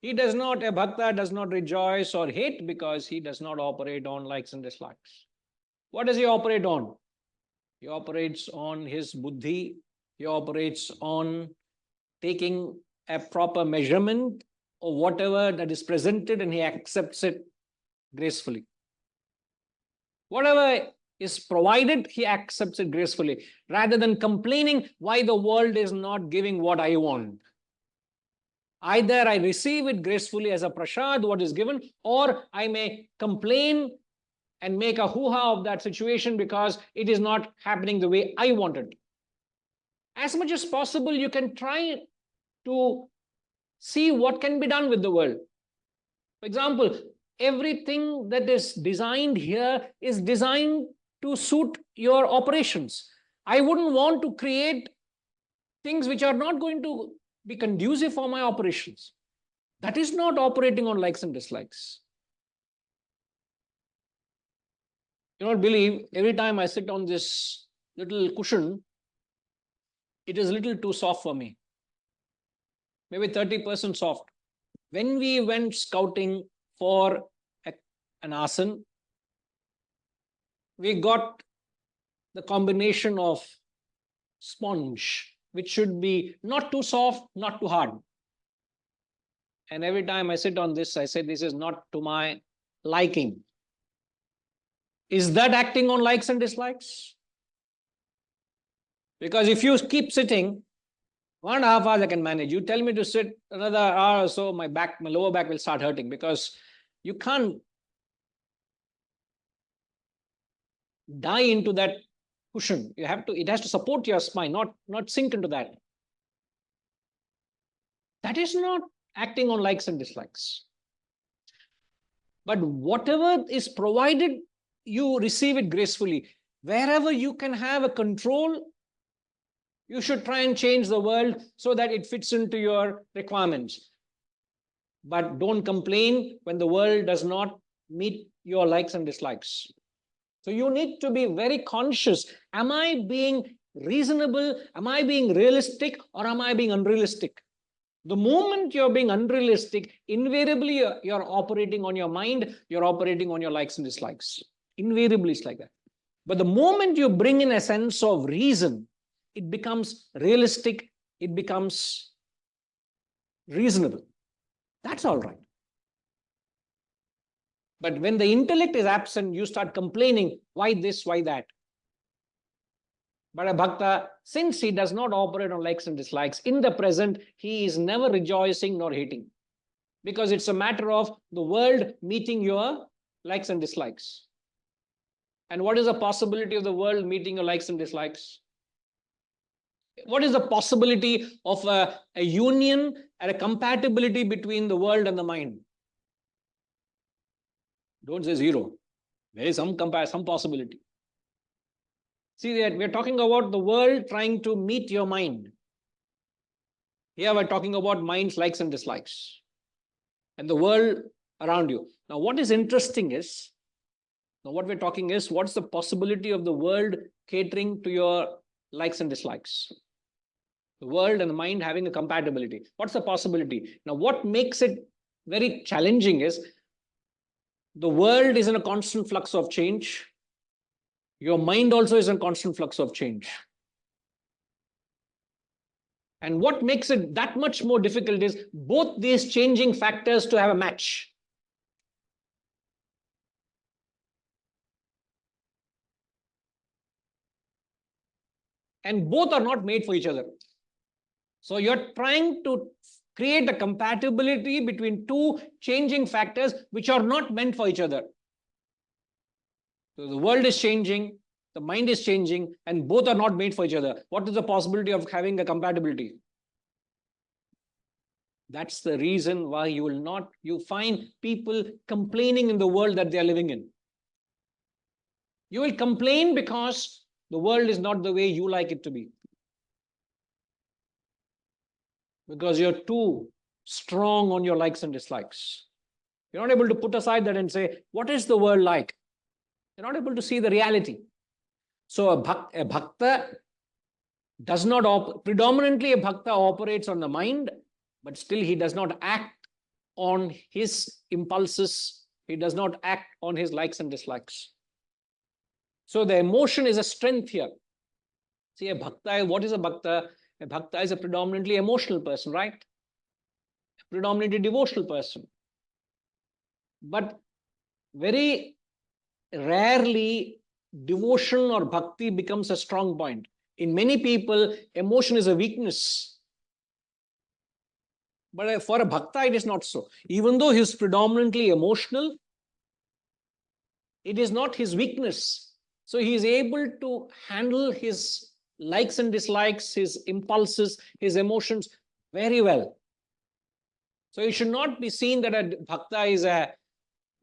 A bhakta does not rejoice or hate because he does not operate on likes and dislikes. What does he operate on? He operates on his buddhi. He operates on taking a proper measurement of whatever that is presented, and he accepts it gracefully. Whatever is provided, he accepts it gracefully, rather than complaining why the world is not giving what I want. Either I receive it gracefully as a prasad, what is given, or I may complain and make a hoo-ha of that situation because it is not happening the way I want it. As much as possible, you can try to see what can be done with the world. For example, everything that is designed here is designed to suit your operations. I wouldn't want to create things which are not going to be conducive for my operations. That is not operating on likes and dislikes. You don't believe, every time I sit on this little cushion, it is a little too soft for me. Maybe 30% soft. When we went scouting for an asana, we got the combination of sponge, which should be not too soft, not too hard. And every time I sit on this, I say, this is not to my liking. Is that acting on likes and dislikes? Because if you keep sitting, 1.5 hours I can manage. You tell me to sit another hour or so, my lower back will start hurting, because you can't die into that cushion. You have to, it has to support your spine, not sink into that. That is not acting on likes and dislikes. But whatever is provided, you receive it gracefully. Wherever you can have a control, you should try and change the world so that it fits into your requirements. But don't complain when the world does not meet your likes and dislikes. So you need to be very conscious. Am I being reasonable? Am I being realistic, or am I being unrealistic? The moment you're being unrealistic, invariably you're operating on your mind, you're operating on your likes and dislikes. Invariably it's like that. But the moment you bring in a sense of reason, it becomes realistic, it becomes reasonable. That's all right. But when the intellect is absent, you start complaining, why this, why that? But a bhakta, since he does not operate on likes and dislikes, in the present, he is never rejoicing nor hating. Because it's a matter of the world meeting your likes and dislikes. And what is the possibility of the world meeting your likes and dislikes? What is the possibility of a union and a compatibility between the world and the mind? Don't say zero. There is some possibility. See, that we're talking about the world trying to meet your mind. Here we're talking about mind's likes and dislikes, and the world around you. Now, what is interesting is, now what we're talking is, what's the possibility of the world catering to your likes and dislikes? The world and the mind having a compatibility. What's the possibility? Now, what makes it very challenging is, the world is in a constant flux of change. Your mind also is in a constant flux of change. And what makes it that much more difficult is both these changing factors to have a match. And both are not made for each other. So you're trying to create a compatibility between two changing factors which are not meant for each other. So the world is changing, the mind is changing, and both are not made for each other. What is the possibility of having a compatibility? That's the reason why you find people complaining in the world that they are living in. You will complain because the world is not the way you like it to be. Because you're too strong on your likes and dislikes. You're not able to put aside that and say, what is the world like? You're not able to see the reality. So a bhakta does not, predominantly a bhakta operates on the mind, but still he does not act on his impulses. He does not act on his likes and dislikes. So the emotion is a strength here. See, a bhakta, what is a bhakta? A bhakta is a predominantly emotional person, right? A predominantly devotional person. But very rarely devotion or bhakti becomes a strong point. In many people, emotion is a weakness. But for a bhakta, it is not so. Even though he is predominantly emotional, it is not his weakness. So he is able to handle his likes and dislikes, his impulses, his emotions very well. So it should not be seen that a bhakta is a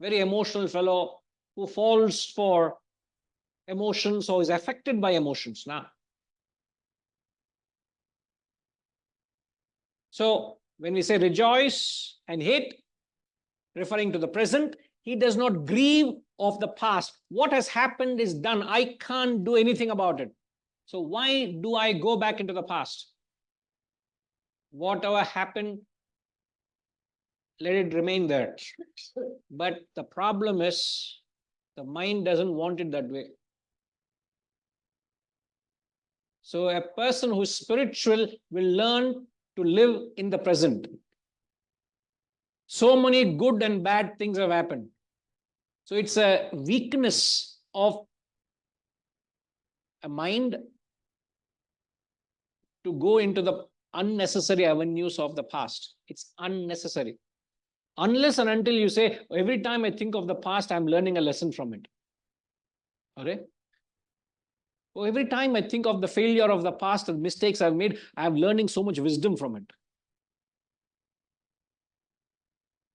very emotional fellow who falls for emotions or is affected by emotions. Now, so when we say rejoice and hate, referring to the present, he does not grieve of the past. What has happened is done. I can't do anything about it. So why do I go back into the past? Whatever happened, let it remain there. But the problem is the mind doesn't want it that way. So a person who is spiritual will learn to live in the present. So many good and bad things have happened. So it's a weakness of a mind to go into the unnecessary avenues of the past. It's unnecessary. Unless and until you say, every time I think of the past, I'm learning a lesson from it. Okay? So every time I think of the failure of the past and mistakes I've made, I'm learning so much wisdom from it.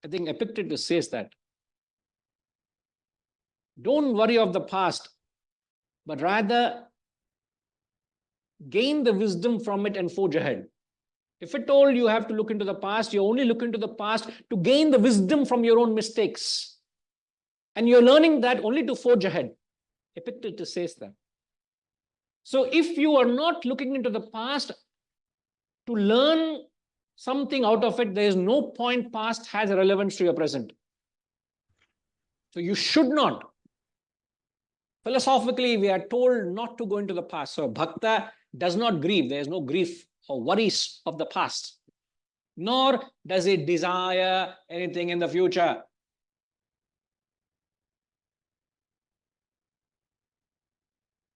I think Epictetus says that. Don't worry of the past, but rather gain the wisdom from it and forge ahead. If at all you have to look into the past, you only look into the past to gain the wisdom from your own mistakes. And you're learning that only to forge ahead. Epictetus says that. So if you are not looking into the past to learn something out of it, there is no point past has relevance to your present. So you should not. Philosophically, we are told not to go into the past. So bhakta does not grieve. There is no grief or worries of the past. Nor does it desire anything in the future.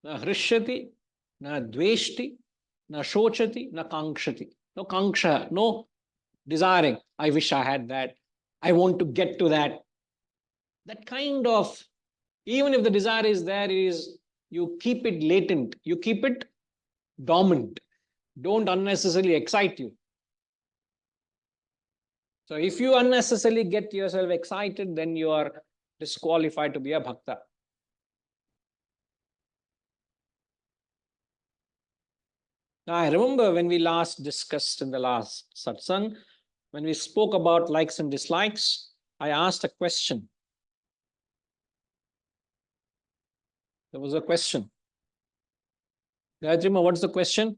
Na hrishyati, na dveshti, na shochati, na kankshati. No kanksha, no desiring. I wish I had that. I want to get to that. That kind of, even if the desire is there, is you keep it latent. You keep it dormant. Don't unnecessarily excite you. So if you unnecessarily get yourself excited, then you are disqualified to be a bhakta. Now, I remember when we last discussed in the last satsang, when we spoke about likes and dislikes, I asked a question. There was a question. Gayatrima, what's the question?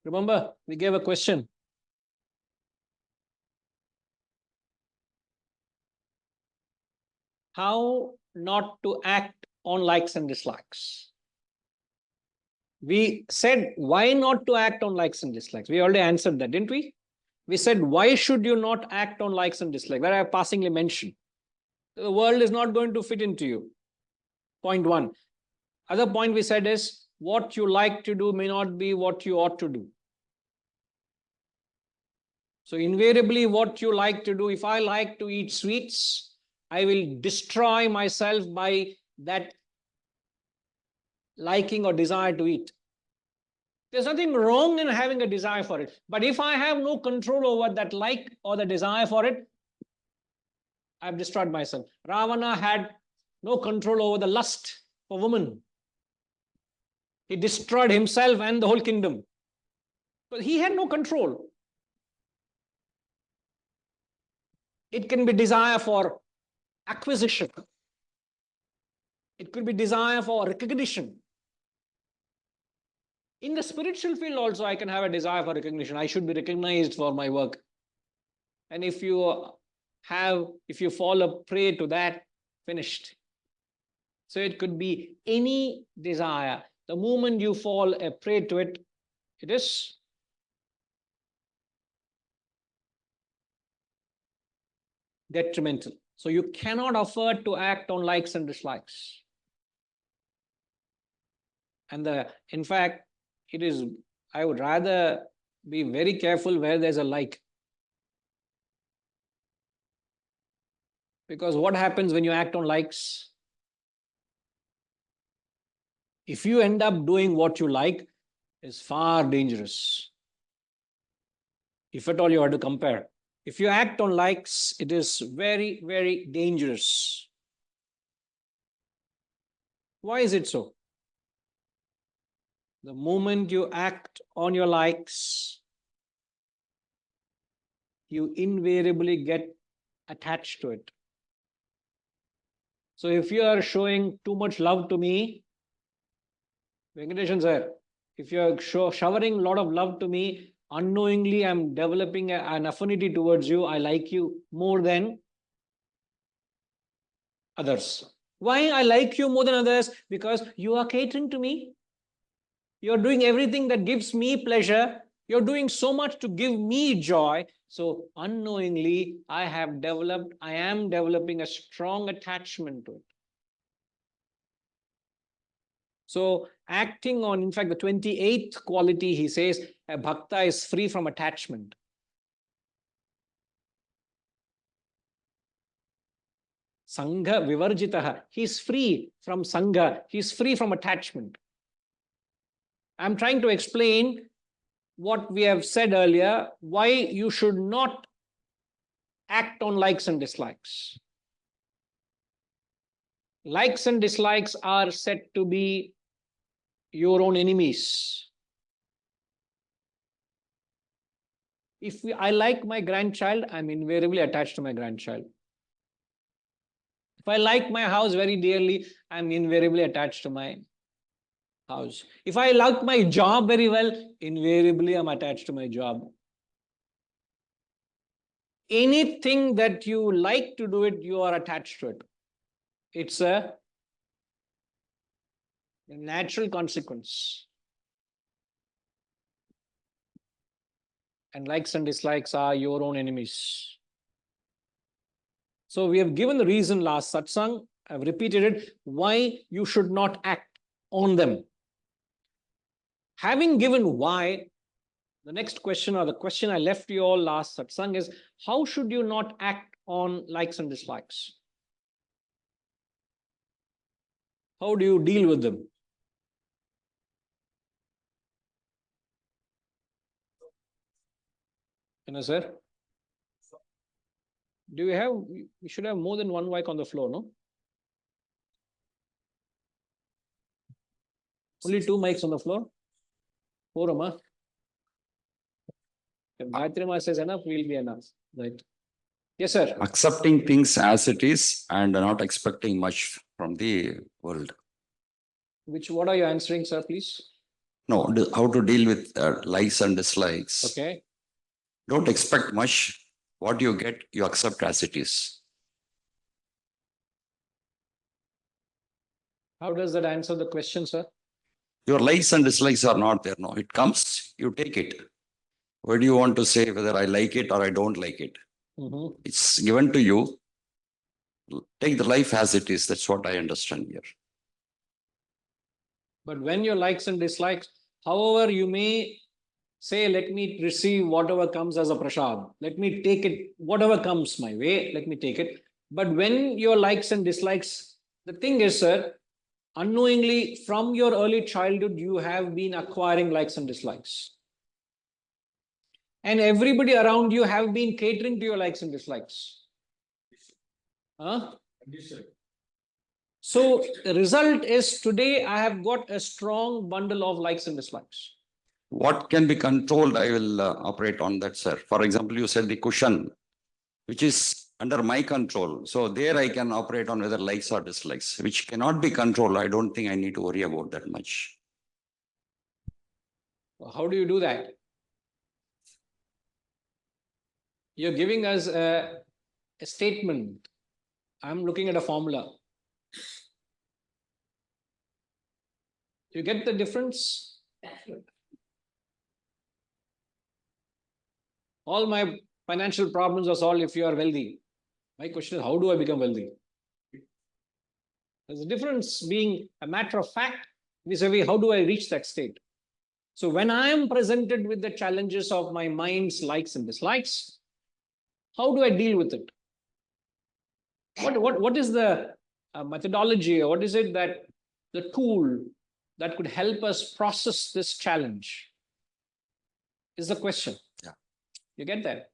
Remember, we gave a question. How not to act on likes and dislikes. We said, why not to act on likes and dislikes? We already answered that, didn't we? We said, why should you not act on likes and dislikes? That I have passingly mentioned. The world is not going to fit into you. Point one. Other point we said is, what you like to do may not be what you ought to do. So invariably, what you like to do, if I like to eat sweets, I will destroy myself by that liking or desire to eat. There's nothing wrong in having a desire for it. But if I have no control over that like or the desire for it, I've destroyed myself. Ravana had no control over the lust for women. He destroyed himself and the whole kingdom. But he had no control. It can be desire for acquisition. It could be desire for recognition. In the spiritual field also, I can have a desire for recognition. I should be recognized for my work. And if you if you fall a prey to that, finished. So it could be any desire. The moment you fall a prey to it, it is detrimental. So you cannot afford to act on likes and dislikes. And in fact, I would rather be very careful where there's a like. Because what happens when you act on likes? If you end up doing what you like, is far dangerous. If at all you are to compare. If you act on likes, it is very, very dangerous. Why is it so? The moment you act on your likes, you invariably get attached to it. So if you are showing too much love to me, Venkateshan sir, if you are showering a lot of love to me, unknowingly I'm developing an affinity towards you. I like you more than others. Why I like you more than others? Because you are catering to me. You're doing everything that gives me pleasure. You're doing so much to give me joy. So unknowingly, I am developing a strong attachment to it. So acting on, in fact, the 28th quality, he says, a bhakta is free from attachment. Sangha vivarjitaha. He's free from sangha. He's free from attachment. I'm trying to explain what we have said earlier, why you should not act on likes and dislikes. Likes and dislikes are said to be your own enemies. If I like my grandchild, I'm invariably attached to my grandchild. If I like my house very dearly, I'm invariably attached to my house. If I like my job very well, invariably I'm attached to my job. Anything that you like to do it, you are attached to it. It's a natural consequence. And likes and dislikes are your own enemies. So we have given the reason last satsang. I've repeated it, why you should not act on them. Having given why, the next question, or the question I left you all last satsang, is how should you not act on likes and dislikes? How do you deal with them? Sir? Do we have, we should have more than one mic on the floor, no? Only 2 mics on the floor? 4, Amma. If Gayatri Ma says enough, we'll be enough. Right. Yes, sir. Accepting things as it is and not expecting much from the world. What are you answering, sir, please? No, how to deal with likes and dislikes. Okay. Don't expect much. What you get, you accept as it is. How does that answer the question, sir? Your likes and dislikes are not there. No, it comes, you take it. Where do you want to say whether I like it or I don't like it? It's given to you. Take the life as it is. That's what I understand here. But when your likes and dislikes, however, you may say, let me receive whatever comes as a prasad. Let me take it, whatever comes my way, let me take it. But when your likes and dislikes, the thing is, sir, unknowingly from your early childhood, you have been acquiring likes and dislikes. And everybody around you have been catering to your likes and dislikes. Huh? So the result is today I have got a strong bundle of likes and dislikes. What can be controlled, I will operate on that, sir. For example, you said the cushion, which is under my control. So there I can operate on whether likes or dislikes, which cannot be controlled. I don't think I need to worry about that much. How do you do that? You're giving us a a statement. I'm looking at a formula. You get the difference? All my financial problems are solved if you are wealthy. My question is, how do I become wealthy? There's a difference being a matter of fact vis-a-vis how do I reach that state. So when I am presented with the challenges of my mind's likes and dislikes, how do I deal with it? What is the methodology, or what is it that the tool that could help us process this challenge is the question. Yeah. You get that?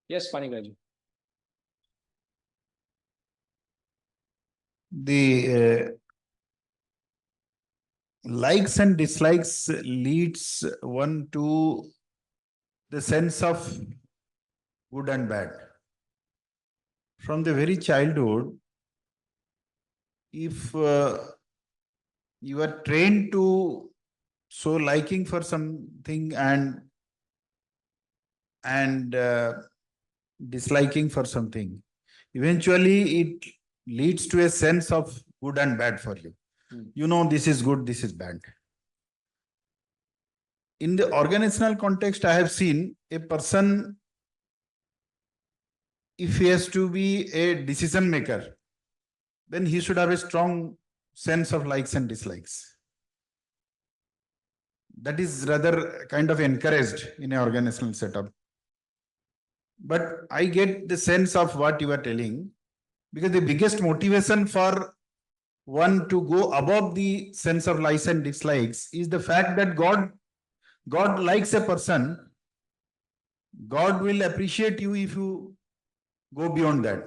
Yes, Panigraji. The likes and dislikes leads one to the sense of good and bad. From the very childhood, if you are trained to show liking for something and disliking for something, eventually it leads to a sense of good and bad for you. You know, this is good, this is bad. In the organizational context, I have seen a person, if he has to be a decision maker, then he should have a strong sense of likes and dislikes. That is rather kind of encouraged in an organizational setup. But I get the sense of what you are telling, because the biggest motivation for one to go above the sense of likes and dislikes is the fact that God likes a person. God will appreciate you if you go beyond that.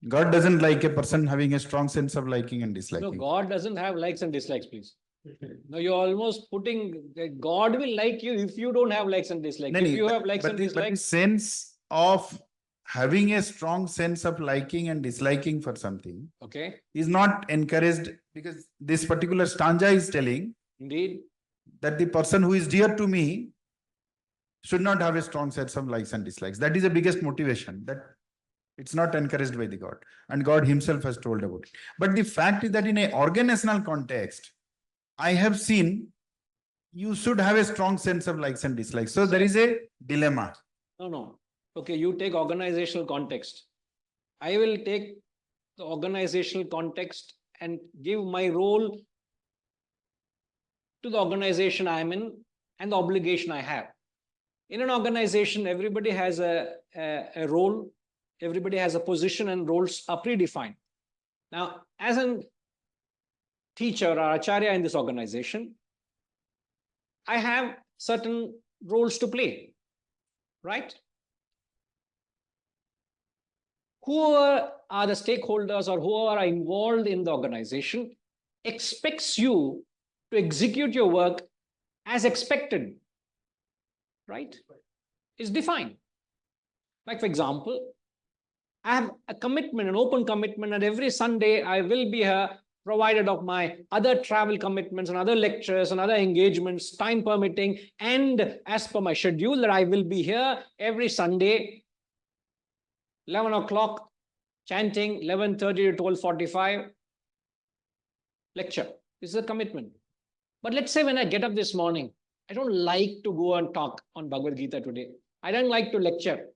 God doesn't like a person having a strong sense of liking and disliking. No, God doesn't have likes and dislikes, please. No, you're almost putting that God will like you if you don't have likes and dislikes. If you have likes and But the dislikes, sense of having a strong sense of liking and disliking for something okay, is not encouraged, because this particular stanza is telling indeed, that the person who is dear to me should not have a strong sense of likes and dislikes. That is the biggest motivation. That it's not encouraged by the God, and God himself has told about it. But the fact is that in an organizational context, I have seen you should have a strong sense of likes and dislikes. So there is a dilemma. no. Okay, you take organizational context. I will take the organizational context and give my role to the organization I'm in and the obligation I have. In an organization, everybody has a role, everybody has a position, and roles are predefined. Now, as a teacher or acharya in this organization, I have certain roles to play, right? Whoever are the stakeholders or whoever are involved in the organization expects you to execute your work as expected, right? It's defined. Like, for example, I have a commitment, an open commitment, and every Sunday I will be here, provided of my other travel commitments and other lectures and other engagements, time permitting, and as per my schedule, that I will be here every Sunday, 11 o'clock, chanting, 11:30 to 12:45, lecture. This is a commitment. But let's say when I get up this morning, I don't like to go and talk on Bhagavad Gita today. I don't like to lecture.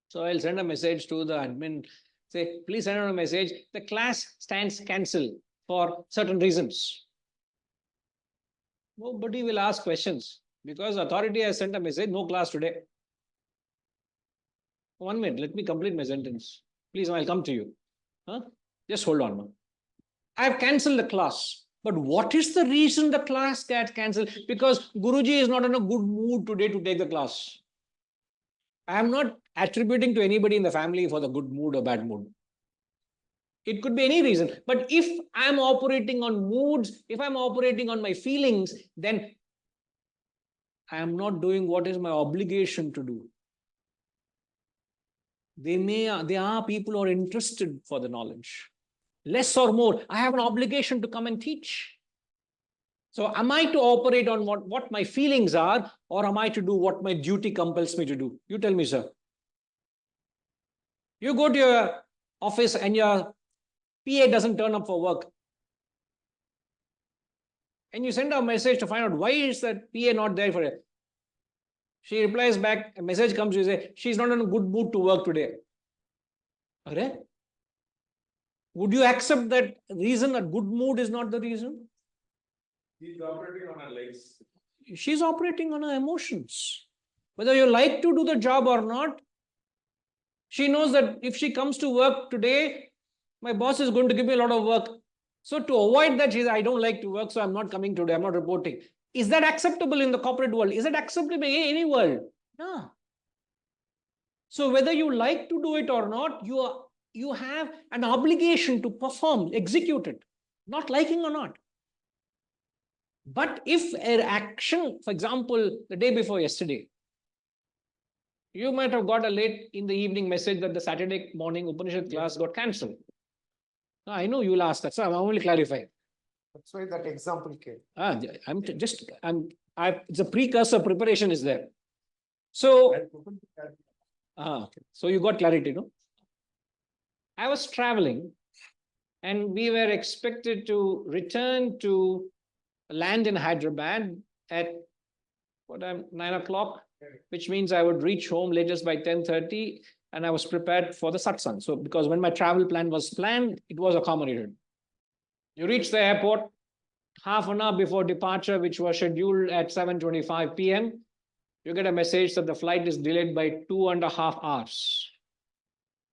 So I'll send a message to the admin, say, please send out a message. The class stands cancelled for certain reasons. Nobody will ask questions because authority has sent a message, no class today. 1 minute, let me complete my sentence. Please, I'll come to you. Just hold on. I have cancelled the class. But what is the reason the class gets cancelled? Because Guruji is not in a good mood today to take the class. I am not attributing to anybody in the family for the good mood or bad mood. It could be any reason. But if I'm operating on moods, if I'm operating on my feelings, then I am not doing what is my obligation to do. There are people who are interested for the knowledge. Less or more, I have an obligation to come and teach. So am I to operate on what my feelings are, or am I to do what my duty compels me to do? You tell me, sir. You go to your office and your PA doesn't turn up for work. And you send a message to find out why is that PA not there for it. She replies back, a message comes, you say, she's not in a good mood to work today. Okay? Would you accept that reason, a good mood is not the reason? He's operating on her legs. She's operating on her emotions. Whether you like to do the job or not, she knows that if she comes to work today, my boss is going to give me a lot of work. So to avoid that, she says, I don't like to work, so I'm not coming today, I'm not reporting. Is that acceptable in the corporate world? Is it acceptable in any world? No. So whether you like to do it or not, you have an obligation to perform, execute it, not liking or not. But if an action, for example, the day before yesterday, you might have got a late in the evening message that the Saturday morning Upanishad class got cancelled. I know you will ask that, so I'm only clarifying. That's why that example came. It's a precursor, preparation is there. So, so you got clarity, no? I was traveling and we were expected to return to land in Hyderabad at 9 o'clock, which means I would reach home latest by 10:30, and I was prepared for the satsang. So because when my travel plan was planned, it was accommodated. You reach the airport half an hour before departure, which was scheduled at 7:25 p.m. You get a message that the flight is delayed by 2.5 hours.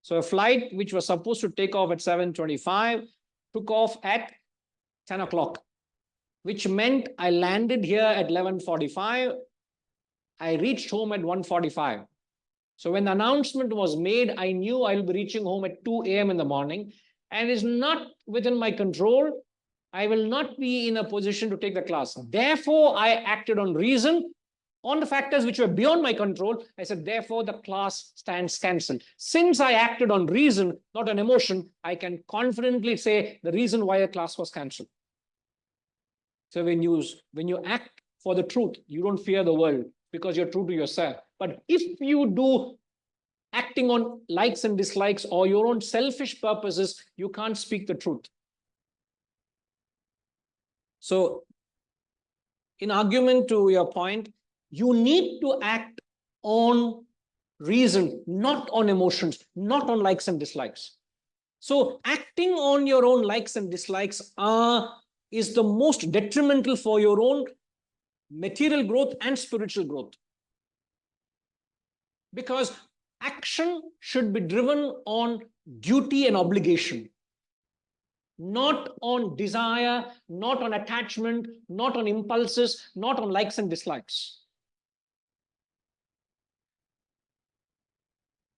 So a flight which was supposed to take off at 7:25 took off at 10 o'clock, which meant I landed here at 11:45. I reached home at 1:45. So when the announcement was made, I knew I'll be reaching home at 2 a.m. in the morning, and it's not within my control. I will not be in a position to take the class. Therefore, I acted on reason, on the factors which were beyond my control. I said, therefore, the class stands cancelled. Since I acted on reason, not on emotion, I can confidently say the reason why a class was cancelled. So when you act for the truth, you don't fear the world because you're true to yourself. But if you do acting on likes and dislikes or your own selfish purposes, you can't speak the truth. So in argument to your point, you need to act on reason, not on emotions, not on likes and dislikes. So acting on your own likes and dislikes is the most detrimental for your own material growth and spiritual growth. Because action should be driven on duty and obligation, not on desire, not on attachment, not on impulses, not on likes and dislikes.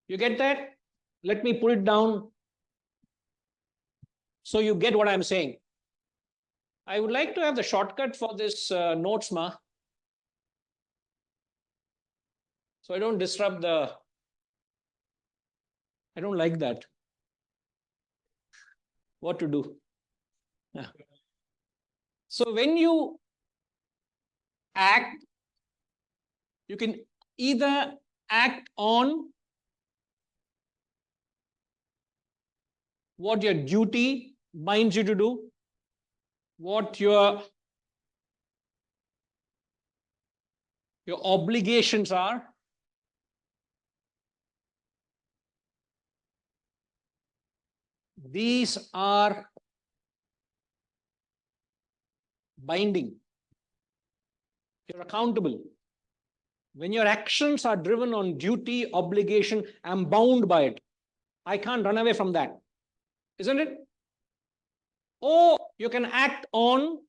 You get that? Let me put it down so you get what I'm saying. I would like to have the shortcut for this notes, Ma. So I don't disrupt I don't like that. What to do? Yeah. So when you act, you can either act on what your duty binds you to do, what your obligations are, these are binding. You're accountable. When your actions are driven on duty, obligation, I'm bound by it. I can't run away from that. Isn't it? Or you can act on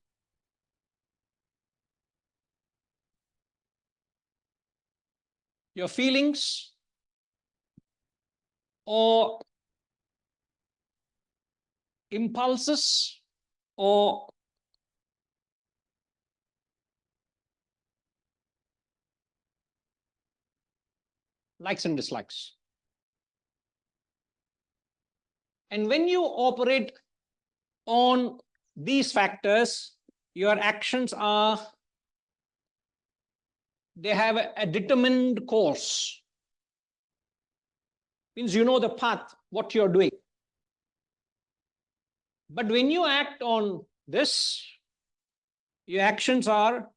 your feelings or impulses or likes and dislikes. And when you operate on these factors, your actions are, they have a determined course. Means you know the path, what you're doing. But when you act on this, your actions are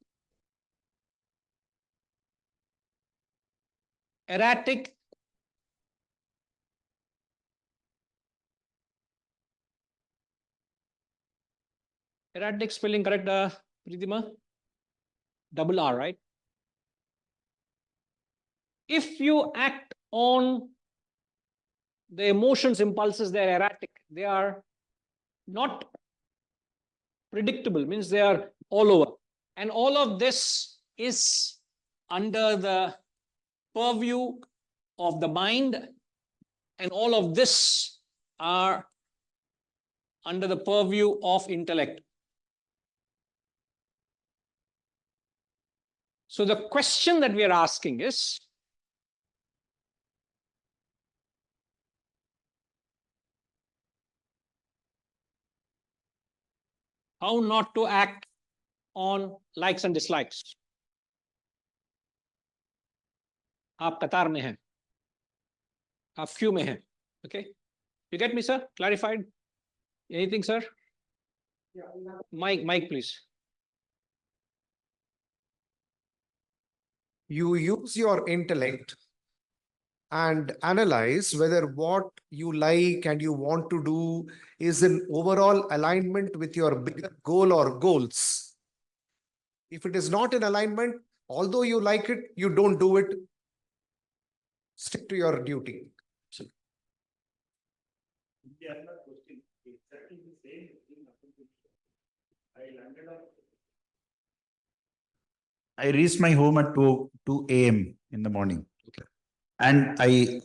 erratic, erratic spelling correct, Pridima? Double R, right? If you act on the emotions, impulses, they're erratic. They are not predictable, means they are all over. And all of this is under the purview of the mind, and all of this are under the purview of intellect. So the question that we are asking is, how not to act on likes and dislikes. आप कतार में हैं, आप Q में हैं. Okay, you get me, sir? Clarified? Anything, sir? Yeah. Mike, please. You use your intellect and analyze whether what you like and you want to do is in overall alignment with your bigger goal or goals. If it is not in alignment, although you like it, you don't do it. Stick to your duty. I reached my home at 2 a.m. in the morning. Okay. And I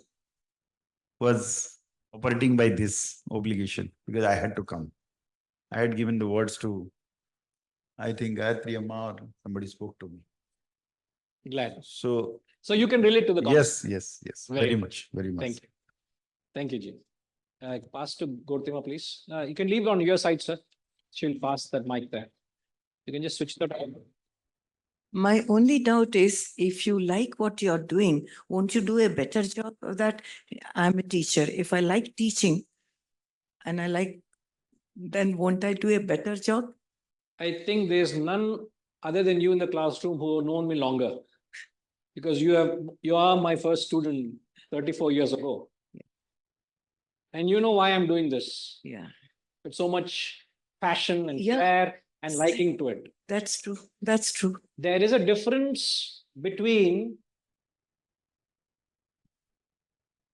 was operating by this obligation because I had to come. I had given the words to, I think, Gayatri Amma or somebody spoke to me. Glad. So you can relate to the concept. yes. Very Very good. much, very much. Thank you. Thank you, Jim. Pass to Gortima, please. You can leave it on your side, sir. She'll pass that mic there. You can just switch that on. My only doubt is, if you like what you're doing, won't you do a better job of that? I'm a teacher. If I like teaching and I like, then won't I do a better job? I think there's none other than you in the classroom who have known me longer, because you are my first student 34 years ago. And you know why I'm doing this. Yeah, With so much passion and Yeah. care and liking to it. that's true. That's true. There is a difference between,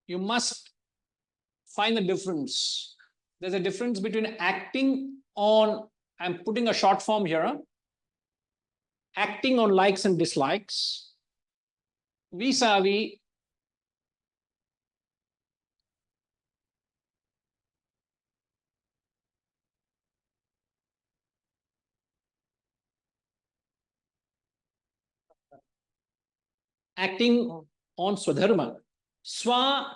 you must find the difference. There's a difference between acting on, I'm putting a short form here, acting on likes and dislikes, vis-a-vis acting on swadharma. Swa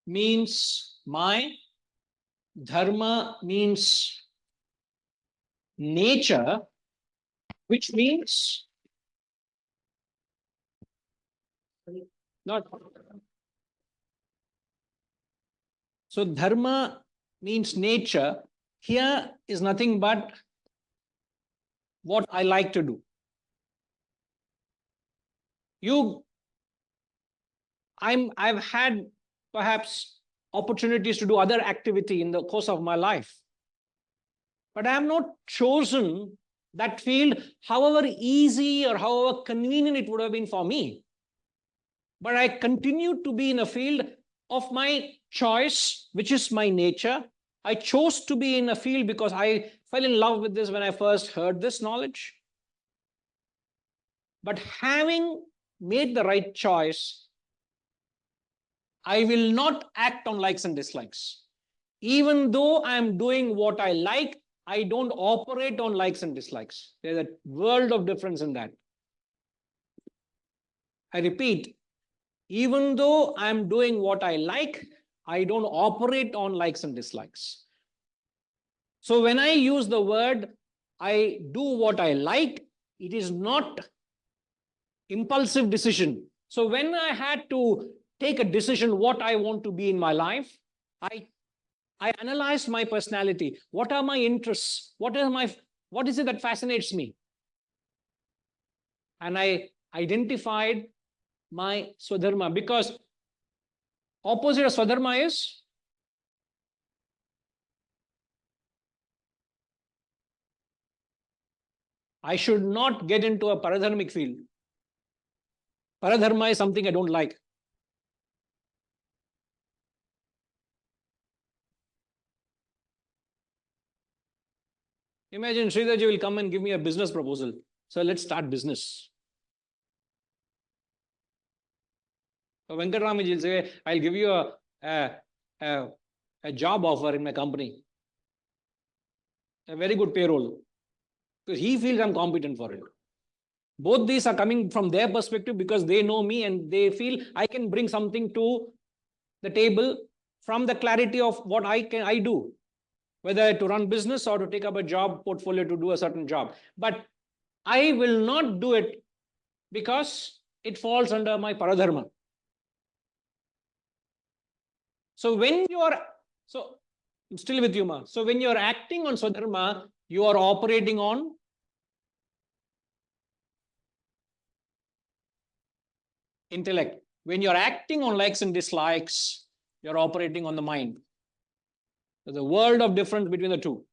means my, dharma means nature, which means not. So dharma means nature. Here is nothing but what I like to do. I've had perhaps opportunities to do other activity in the course of my life, but I have not chosen that field, however easy or however convenient it would have been for me. But I continue to be in a field of my choice, which is my nature. I chose to be in a field because I fell in love with this when I first heard this knowledge. But having made the right choice, I will not act on likes and dislikes. Even though I am doing what I like, I don't operate on likes and dislikes. There's a world of difference in that. I repeat, even though I'm doing what I like, I don't operate on likes and dislikes. So when I use the word I do what I like. It is not impulsive decision. So when I had to take a decision what I want to be in my life, I analyzed my personality. What are my interests? What is it that fascinates me? And I identified my Swadharma, because opposite of Swadharma is I should not get into a paradharmic field. Paradharma is something I don't like. Imagine Sridharji will come and give me a business proposal. So let's start business. So Venkatramaji will say, I'll give you a job offer in my company. A very good payroll. Because he feels I'm competent for it. Both these are coming from their perspective because they know me and they feel I can bring something to the table from the clarity of what I do, whether to run business or to take up a job portfolio to do a certain job. But I will not do it because it falls under my paradharma. So when you are, so I'm still with you, Ma. So when you are acting on Swadharma, you are operating on intellect. When you're acting on likes and dislikes, you're operating on the mind. There's a world of difference between the two.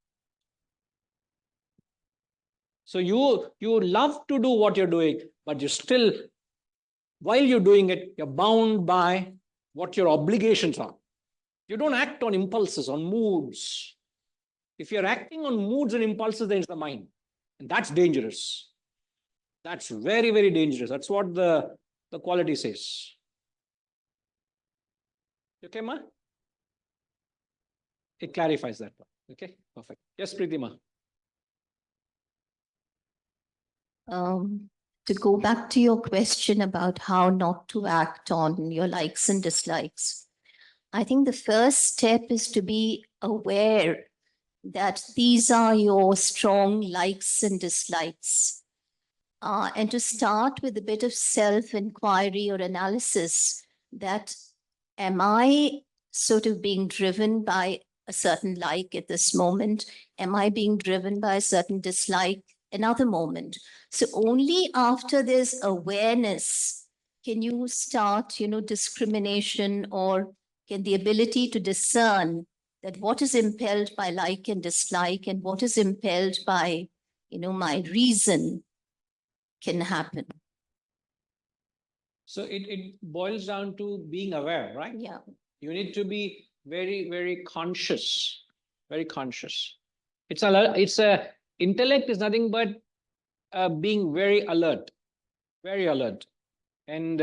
So you love to do what you're doing, but you still, while you're doing it, you're bound by what your obligations are. You don't act on impulses, on moods. If you're acting on moods and impulses, then it's the mind. And that's dangerous. That's very, very dangerous. That's what the quality says. Okay, Ma? It clarifies that. Okay, perfect. Yes, Preetima. To go back to your question about how not to act on your likes and dislikes, I think the first step is to be aware that these are your strong likes and dislikes. And to start with a bit of self-inquiry or analysis that am I sort of being driven by a certain like at this moment? Am I being driven by a certain dislike another moment? So only after there's awareness can you start, discrimination, or can the ability to discern that what is impelled by like and dislike and what is impelled by, my reason can happen. So it boils down to being aware, right? Yeah. You need to be very, very conscious, very conscious. Intellect is nothing but being very alert, very alert. And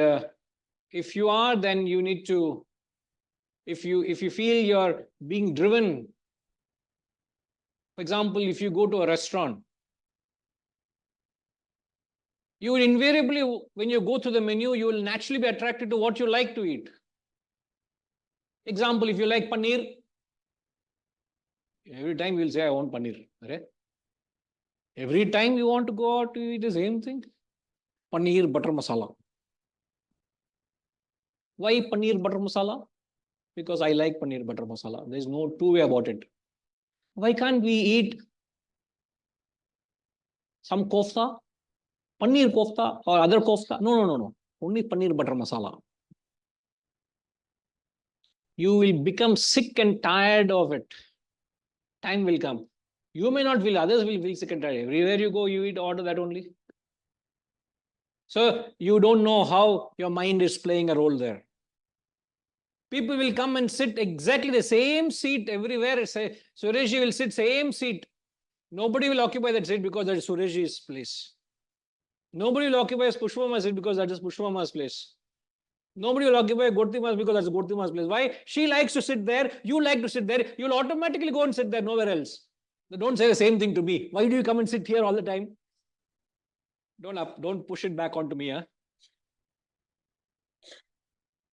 if you are, then you need to, if you feel you're being driven, for example, if you go to a restaurant, you will invariably, when you go through the menu, you will naturally be attracted to what you like to eat. Example, if you like paneer, every time you'll say, I want paneer. Right? Every time you want to go out to eat the same thing. Paneer butter masala. Why paneer butter masala? Because I like paneer butter masala. There's no two way about it. Why can't we eat some kofta? Paneer kofta or other kofta? No. Only paneer butter masala. You will become sick and tired of it. Time will come. You may not feel, others will feel sick and tired. Everywhere you go, you eat, order that only. So you don't know how your mind is playing a role there. People will come and sit exactly the same seat everywhere. Say, Sureshji will sit same seat. Nobody will occupy that seat because that is Sureshji's place. Nobody will occupy Pushpama's seat because that is Pushpama's place. Nobody will occupy Gortima's because that's Gortima's place. Why? She likes to sit there. You like to sit there. You'll automatically go and sit there, nowhere else. Don't say the same thing to me. Why do you come and sit here all the time? Don't push it back onto me. Huh?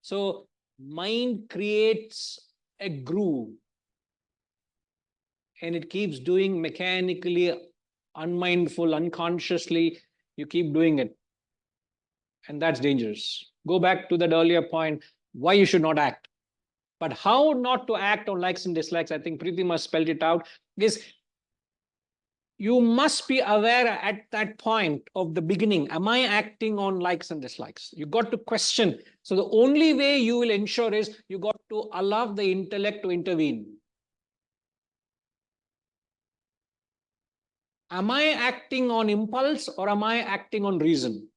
So mind creates a groove and it keeps doing mechanically unmindful, unconsciously, you keep doing it. And that's dangerous. Go back to that earlier point, why you should not act. But how not to act on likes and dislikes, I think Preeti must spelled it out, is you must be aware at that point of the beginning, am I acting on likes and dislikes? You got to question. So the only way you will ensure is you got to allow the intellect to intervene. Am I acting on impulse or am I acting on reason?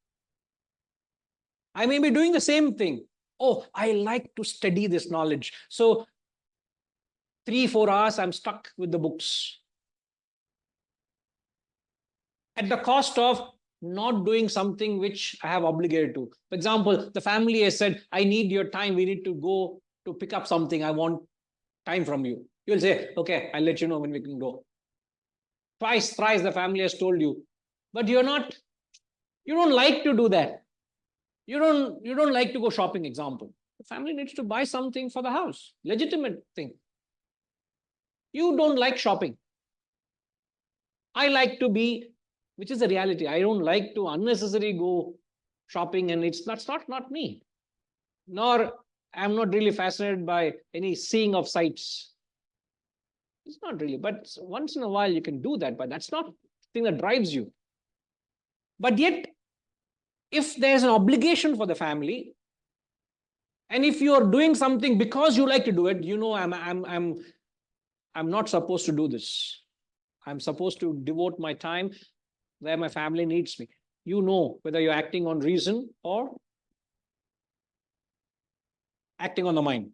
I may be doing the same thing. Oh, I like to study this knowledge. So 3-4 hours, I'm stuck with the books. At the cost of not doing something which I have obligated to. For example, the family has said, I need your time. We need to go to pick up something. I want time from you. You'll say, okay, I'll let you know when we can go. Twice, thrice the family has told you. But you don't like to do that. You don't like to go shopping, example. The family needs to buy something for the house. Legitimate thing. You don't like shopping. I like to be, which is the reality. I don't like to unnecessarily go shopping, and that's not me. Nor I'm not really fascinated by any seeing of sights. It's not really, but once in a while you can do that, but that's not the thing that drives you. But yet, if there's an obligation for the family, and if you are doing something because you like to do it, I'm not supposed to do this. I'm supposed to devote my time where my family needs me. You know whether you're acting on reason or acting on the mind.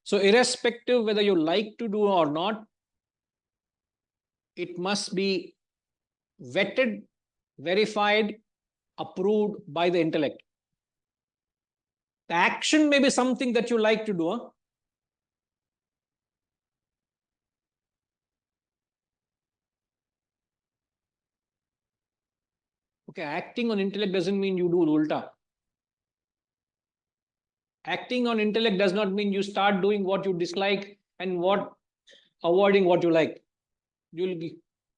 So irrespective whether you like to do or not, it must be vetted, verified, approved by the intellect. The action may be something that you like to do. Okay, acting on intellect doesn't mean you do ulta. Acting on intellect does not mean you start doing what you dislike and avoiding what you like. You'll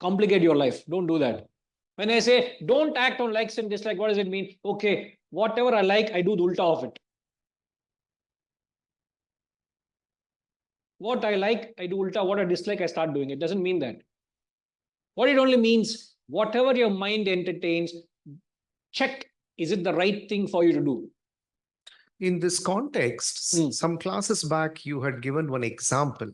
complicate your life. Don't do that. When I say don't act on likes and dislikes, what does it mean? Okay, whatever I like, I do the ulta of it. What I like, I do ulta. What I dislike, I start doing it. Doesn't mean that. What it only means, whatever your mind entertains, check, is it the right thing for you to do? In this context, some classes back, you had given one example.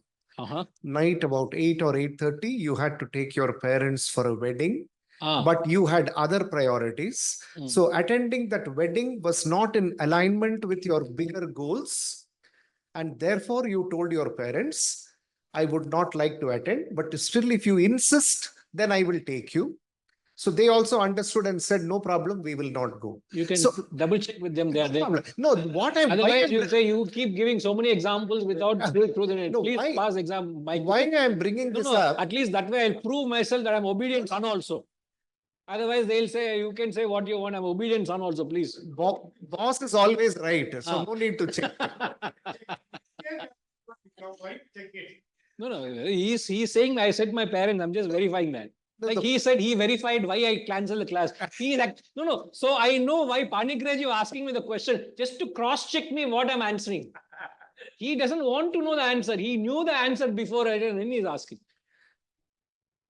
Night about 8 or 8:30, you had to take your parents for a wedding, but you had other priorities. So attending that wedding was not in alignment with your bigger goals. And therefore, you told your parents, I would not like to attend, but still, if you insist, then I will take you. So they also understood and said, no problem, we will not go. You can So, double check with them there. No, what I'm Otherwise, you say you keep giving so many examples without going through them. No, Please why- pass exam. why I'm bringing this up? At least that way I'll prove myself that I'm obedient son also. Otherwise, they'll say, you can say what you want. I'm obedient son also, please. Boss is always right. So no need to check. No, he's saying I said my parents. I'm just verifying that. Like he said, he verified why I canceled the class. No. So I know why Panikraj is asking me the question just to cross-check me what I'm answering. He doesn't want to know the answer. He knew the answer before and then he's asking.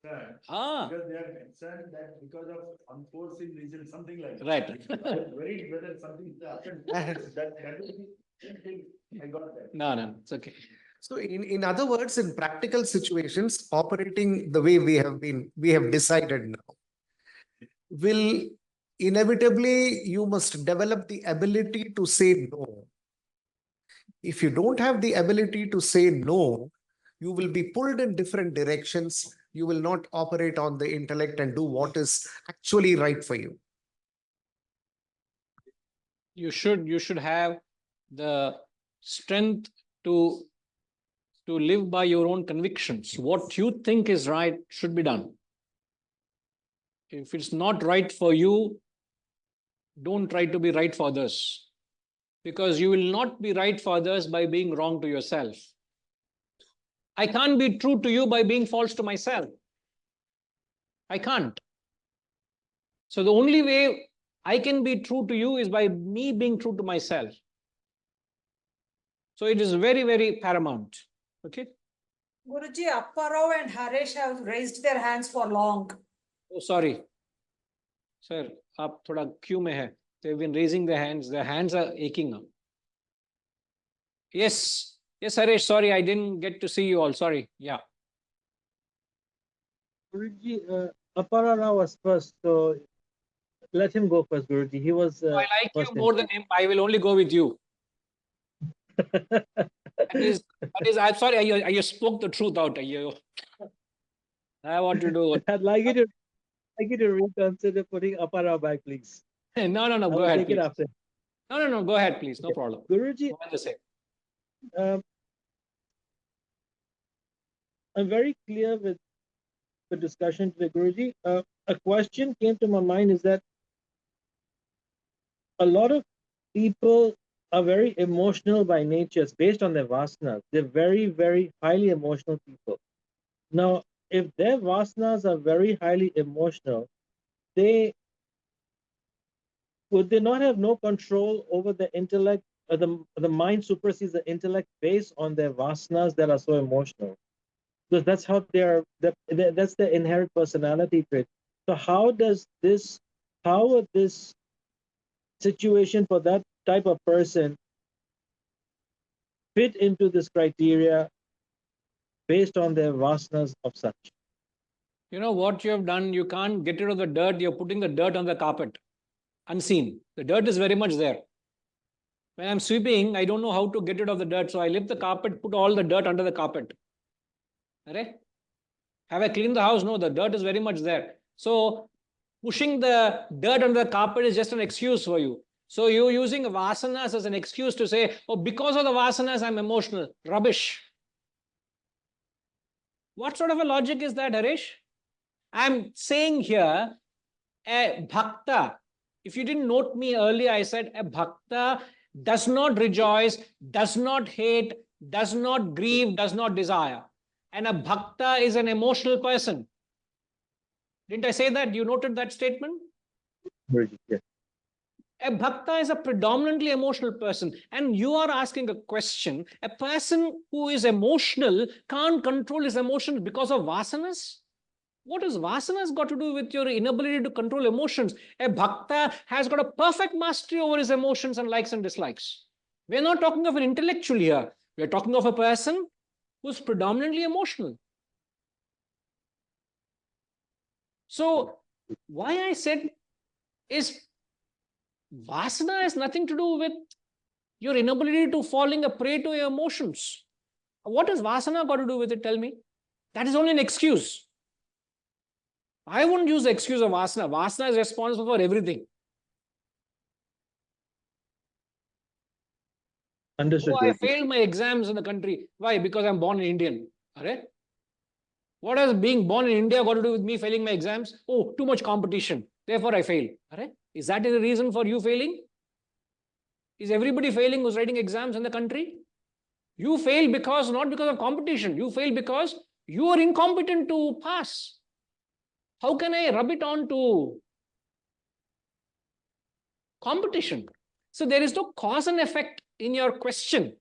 Sir, Ah, because they are concerned that because of unforeseen reason, something like that. right. Worried whether something happened. That is the thing. I got that. No, it's okay. So in other words, in practical situations, operating the way we have decided now, will inevitably, you must develop the ability to say no. If you don't have the ability to say no, you will be pulled in different directions. You will not operate on the intellect and do what is actually right for you. You should have the strength to live by your own convictions. What you think is right should be done. If it's not right for you, don't try to be right for others. Because you will not be right for others by being wrong to yourself. I can't be true to you by being false to myself. I can't. So the only way I can be true to you is by me being true to myself. So it is very, very paramount. Okay. Guruji, Apparao and Harish have raised their hands for long. Oh, sorry. Sir, आप थोड़ा क्यों में है? They've been raising their hands. Their hands are aching now. Yes. Yes, Harish, sorry, I didn't get to see you all. Sorry. Yeah. Guruji, Aparana was first, so let him go first, Guruji. He was. I like you first more than him. I will only go with you. That is, I'm sorry, you spoke the truth out. I want to do. I'd like you to reconsider putting Apara back, please. No, I go will ahead. take it Please. after. No, go ahead, please. No problem. Guruji, Go ahead to say. I'm very clear with the discussion today, Guruji. A question came to my mind is that a lot of people are very emotional by nature. It's based on their vasanas. They're very, very highly emotional people. Now, if their vasanas are very highly emotional, would they not have no control over the intellect? The mind supersedes the intellect based on their vasanas that are so emotional. Because that's how that's their inherent personality trait. So how would this situation for that type of person fit into this criteria based on their vasanas of such? You know what you have done? You can't get rid of the dirt. You're putting the dirt on the carpet, unseen. The dirt is very much there. When I'm sweeping, I don't know how to get rid of the dirt. So I lift the carpet, put all the dirt under the carpet. Right? Have I cleaned the house? No, the dirt is very much there. So pushing the dirt under the carpet is just an excuse for you. So you're using vasanas as an excuse to say, oh, because of the vasanas, I'm emotional. Rubbish. What sort of a logic is that, Harish? I'm saying here, a bhakta. If you didn't note me earlier, I said a bhakta does not rejoice, does not hate, does not grieve, does not desire. And a bhakta is an emotional person. Didn't I say that? You noted that statement? Yes. A bhakta is a predominantly emotional person. And you are asking a question. A person who is emotional can't control his emotions because of vasanas? What has vasanas got to do with your inability to control emotions? A bhakta has got a perfect mastery over his emotions and likes and dislikes. We're not talking of an intellectual here. We're talking of a person who's predominantly emotional. So why I said is vasana has nothing to do with your inability to falling a prey to your emotions. What has vasana got to do with it? Tell me. That is only an excuse. I wouldn't use the excuse of vasana. Vasana is responsible for everything. Understood. Oh, I failed my exams in the country. Why? Because I'm born in Indian. Right? What has being born in India got to do with me failing my exams? Oh, too much competition. Therefore, I failed. Right? Is that the reason for you failing? Is everybody failing who's writing exams in the country? You fail because, not because of competition. You fail because you are incompetent to pass. How can I rub it on to competition? So there is no cause and effect in your question.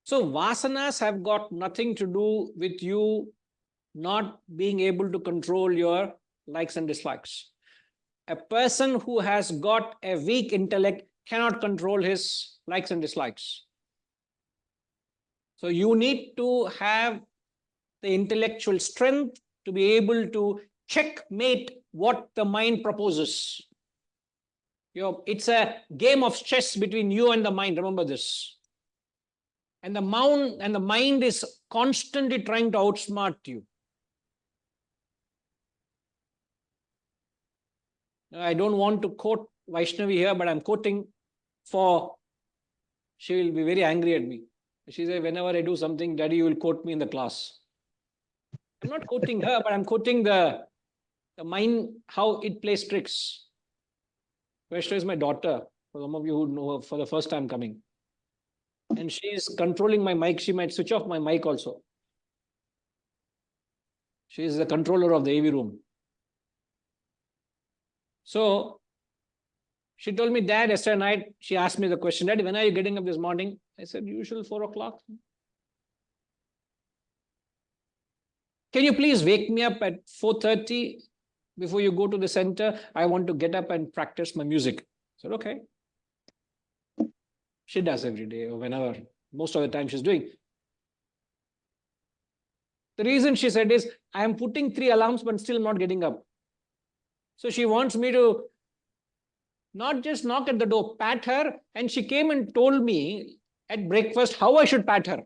So vasanas have got nothing to do with you not being able to control your likes and dislikes. A person who has got a weak intellect cannot control his likes and dislikes. So you need to have the intellectual strength to be able to checkmate what the mind proposes. It's a game of chess between you and the mind. Remember this. And the mind is constantly trying to outsmart you. I don't want to quote Vaishnavi here, but I'm quoting for, she will be very angry at me. She said, whenever I do something, Daddy, you will quote me in the class. I'm not quoting her, but I'm quoting the mind, how it plays tricks. Vaishnavi is my daughter, for some of you who know her for the first time coming. and she is controlling my mic. She might switch off my mic also. She is the controller of the AV room. So she told me, Dad, yesterday night, she asked me the question, Dad, when are you getting up this morning? I said, usual 4 o'clock. Can you please wake me up at 4:30 before you go to the center? I want to get up and practice my music. I said, okay. She does every day or whenever. Most of the time she's doing. The reason she said is, I am putting 3 alarms but still not getting up. So she wants me to not just knock at the door, pat her. And she came and told me at breakfast how I should pat her.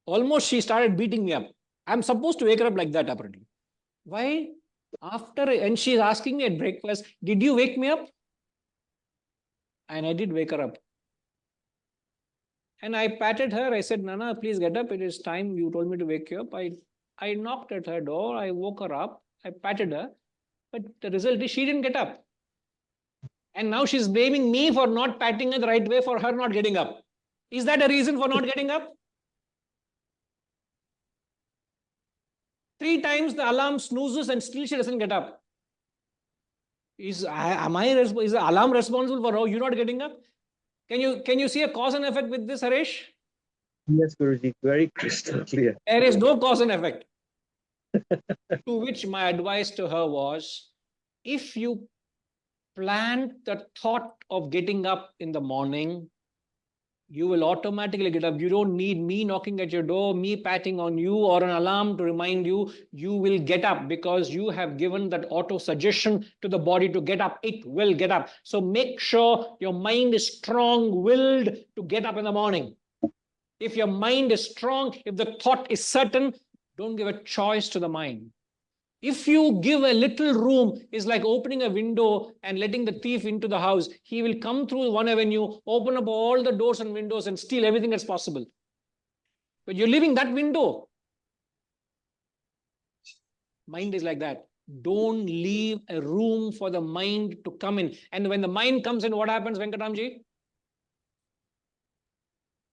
Almost she started beating me up. I'm supposed to wake her up like that apparently. Why? And she's asking me at breakfast, did you wake me up? And I did wake her up. And I patted her. I said, Nana, please get up. It is time. You told me to wake you up. I knocked at her door. I woke her up. I patted her. But the result is she didn't get up. And now she's blaming me for not patting her the right way, for her not getting up. Is that a reason for not getting up? 3 times the alarm snoozes and still she doesn't get up. Is the alarm responsible for how you're not getting up? Can you see a cause and effect with this, Harish? Yes, Guruji, very crystal clear. There is no cause and effect. To which my advice to her was, if you plant the thought of getting up in the morning, you will automatically get up. You don't need me knocking at your door, me patting on you, or an alarm to remind you. You will get up because you have given that auto suggestion to the body to get up. It will get up. So make sure your mind is strong-willed to get up in the morning. If your mind is strong, if the thought is certain, don't give a choice to the mind. If you give a little room, it's like opening a window and letting the thief into the house. He will come through one avenue, open up all the doors and windows and steal everything that's possible. But you're leaving that window. Mind is like that. Don't leave a room for the mind to come in. And when the mind comes in, what happens, Venkatamji?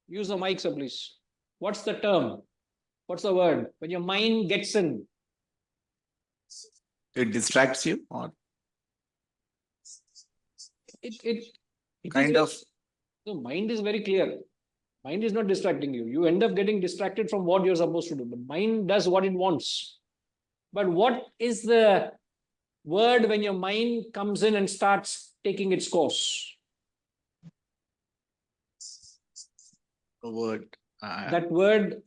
Use the mic, sir, please. What's the term? What's the word? When your mind gets in. It distracts you, or It kind of. The mind is very clear. Mind is not distracting you. You end up getting distracted from what you're supposed to do. But mind does what it wants. But what is the word when your mind comes in and starts taking its course? A word. That word.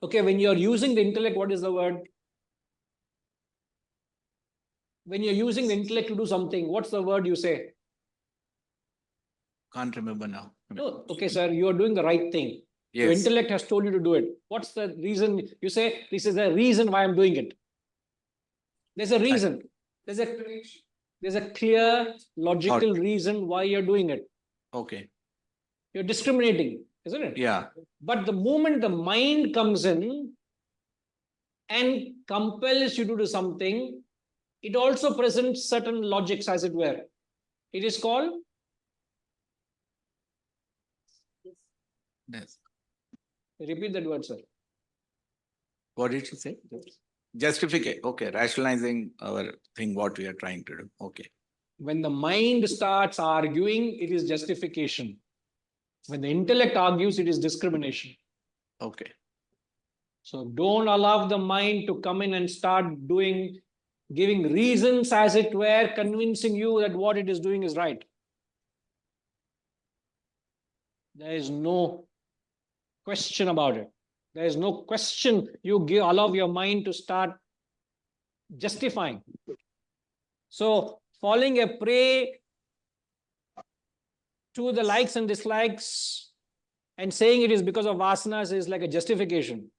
Okay, when you're using the intellect, what is the word? When you're using the intellect to do something, what's the word you say? Can't remember now. No, okay, sir, you are doing the right thing. Your Yes. intellect has told you to do it. What's the reason? You say, this is the reason why I'm doing it. There's a reason. There's a clear, logical reason why you're doing it. Okay. You're discriminating, isn't it? Yeah. But the moment the mind comes in and compels you to do something, it also presents certain logics, as it were. It is called? Yes. Repeat that word, sir. What did you say? Justificate. Okay. Rationalizing our thing, what we are trying to do. Okay. When the mind starts arguing, it is justification. When the intellect argues, it is discrimination. Okay. So don't allow the mind to come in and start giving reasons, as it were, convincing you that what it is doing is right. There is no question about it. There is no question. You allow your mind to start justifying. So falling a prey to the likes and dislikes and saying it is because of vasanas is like a justification.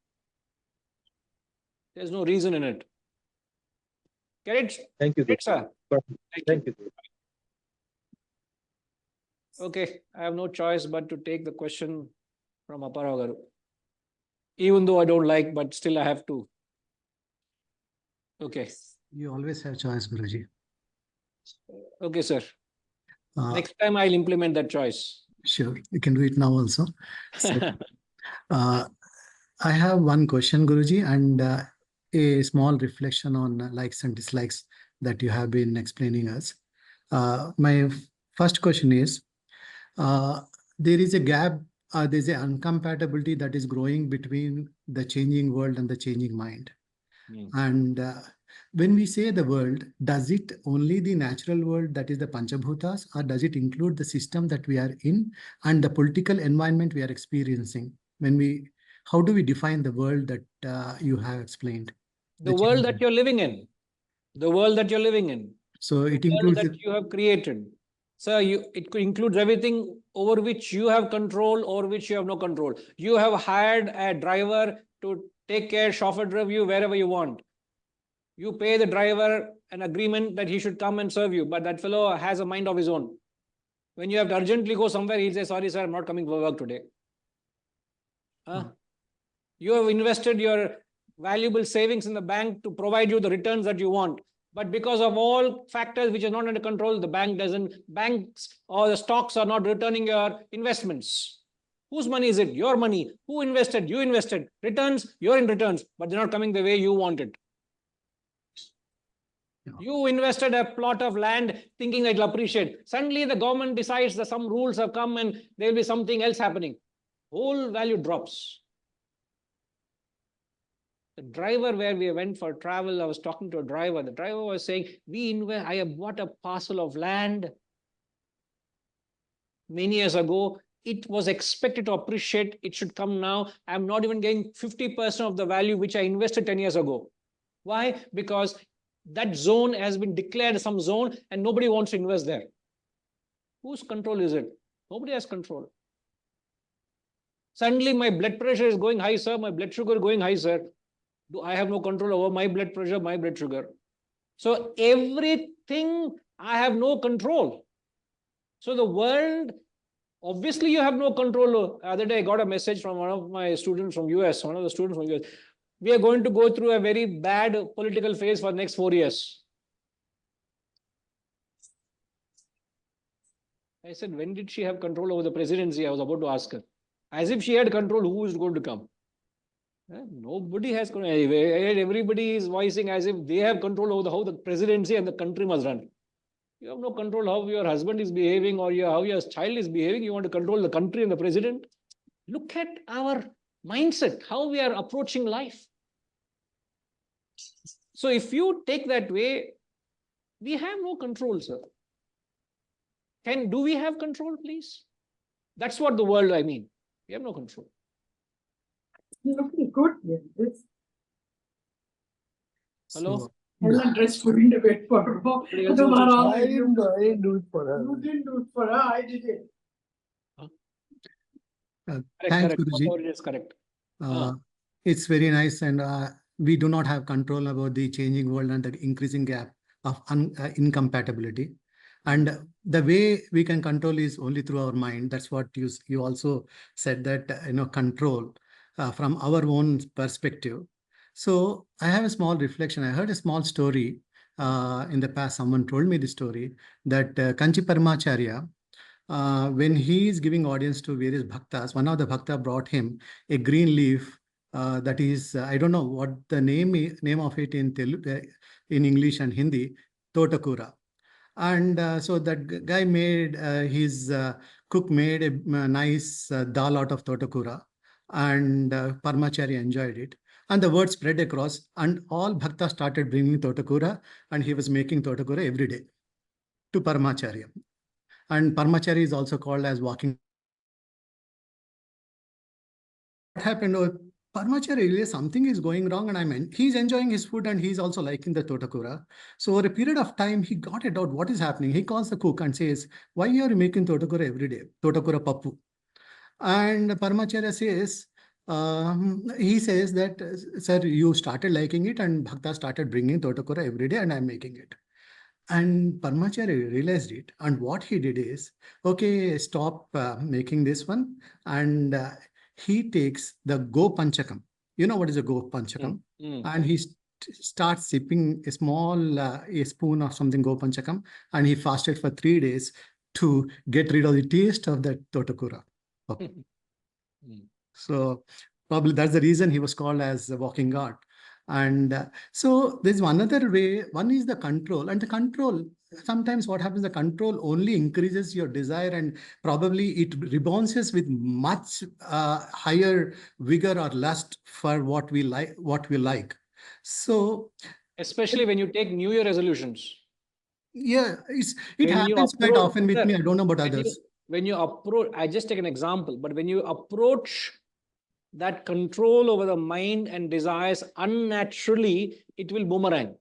There's no reason in it. Get it? Thank you, Get it, sir? Thank you. Okay, I have no choice but to take the question from Aparagaru. Even though I don't like, but still I have to. Okay. You always have choice, Guruji. Okay, sir. Uh, Next time I'll implement that choice. Sure, you can do it now also. So, I have one question, Guruji, and a small reflection on likes and dislikes that you have been explaining us. My first question is, uh, there is a gap, there's an incompatibility that is growing between the changing world and the changing mind. And when we say the world, does it only the natural world, that is the Panchabhutas, or does it include the system that we are in and the political environment we are experiencing? How do we define the world that you have explained? The world that you're living in. The world that you're living in. So the it world includes that you have created. So it includes everything over which you have control or which you have no control. You have hired a driver to take care, chauffeur drive you wherever you want. You pay the driver an agreement that he should come and serve you, but that fellow has a mind of his own. When you have to urgently go somewhere, he'll say, sorry, sir, I'm not coming for work today. You have invested your valuable savings in the bank to provide you the returns that you want. But because of all factors which are not under control, the banks or the stocks are not returning your investments. Whose money is it? Your money. Who invested? You invested. Returns, you're in returns, but they're not coming the way you wanted. You invested a plot of land thinking that it'll appreciate. Suddenly the government decides that some rules have come and there will be something else happening. Whole value drops. The driver where we went for travel, I was talking to a driver. The driver was saying, I have bought a parcel of land many years ago. It was expected to appreciate. It should come now. I'm not even getting 50% of the value which I invested 10 years ago. Why? Because that zone has been declared some zone and nobody wants to invest there. Whose control is it? Nobody has control. Suddenly my blood pressure is going high, sir. My blood sugar is going high, sir. I have no control over my blood pressure, my blood sugar. So everything I have no control. So the world, obviously you have no control. The other day I got a message from one of my students from US, one of the students from US. We are going to go through a very bad political phase for the next 4 years. I said, when did she have control over the presidency? I was about to ask her. As if she had control, who is going to come? Nobody has control. Everybody is voicing as if they have control over how the presidency and the country must run. You have no control how your husband is behaving or how your child is behaving. You want to control the country and the president? Look at our mindset, how we are approaching life. So if you take that way, we have no control, sir. Do we have control, please? That's what the world, I mean. We have no control. You're looking good. Yes. Hello? Helen dressed for into bed for her. I didn't do it for her. You didn't do it for her. I did it. Thanks, Correct. Guruji. It is correct. It's very nice, and we do not have control about the changing world and the increasing gap of incompatibility. And the way we can control is only through our mind. That's what you also said, that control from our own perspective. So I have a small reflection. I heard a small story in the past. Someone told me the story that Kanchi Paramacharya, when he is giving audience to various bhaktas, one of the bhakta brought him a green leaf that is, I don't know what the name of it in Telugu, in English and Hindi, Totakura. And so that guy made, his cook made a nice dal out of Totakura, and Paramacharya enjoyed it. And the word spread across, and all bhaktas started bringing Totakura, and he was making Totakura every day to Paramacharya. And Paramacharya is also called as walking. What happened? Paramacharya realized something is going wrong, and he's enjoying his food and he's also liking the Totakura. So over a period of time, he got a doubt what is happening. He calls the cook and says, why are you making Totakura every day? Totakura Pappu. And Paramacharya says, he says that, sir, you started liking it and Bhakta started bringing Totakura every day and I'm making it. And Paramacharya realized it. And what he did is, okay, stop making this one. And he takes the Go Panchakam. You know what is a Go Panchakam? And he start sipping a small a spoon of something Gopanchakam, and he fasted for 3 days to get rid of the taste of that Totokura. Okay. So probably that's the reason he was called as the walking god. And so there's one other way. One is the control, and the control, sometimes what happens, the control only increases your desire, and probably it rebounds with much higher vigor or lust for what we like. So Especially when you take New Year resolutions. yeah, it When you happens quite approach- often with me. I don't know about others. When you approach, I just take an example, but when you approach that control over the mind and desires unnaturally, it will boomerang.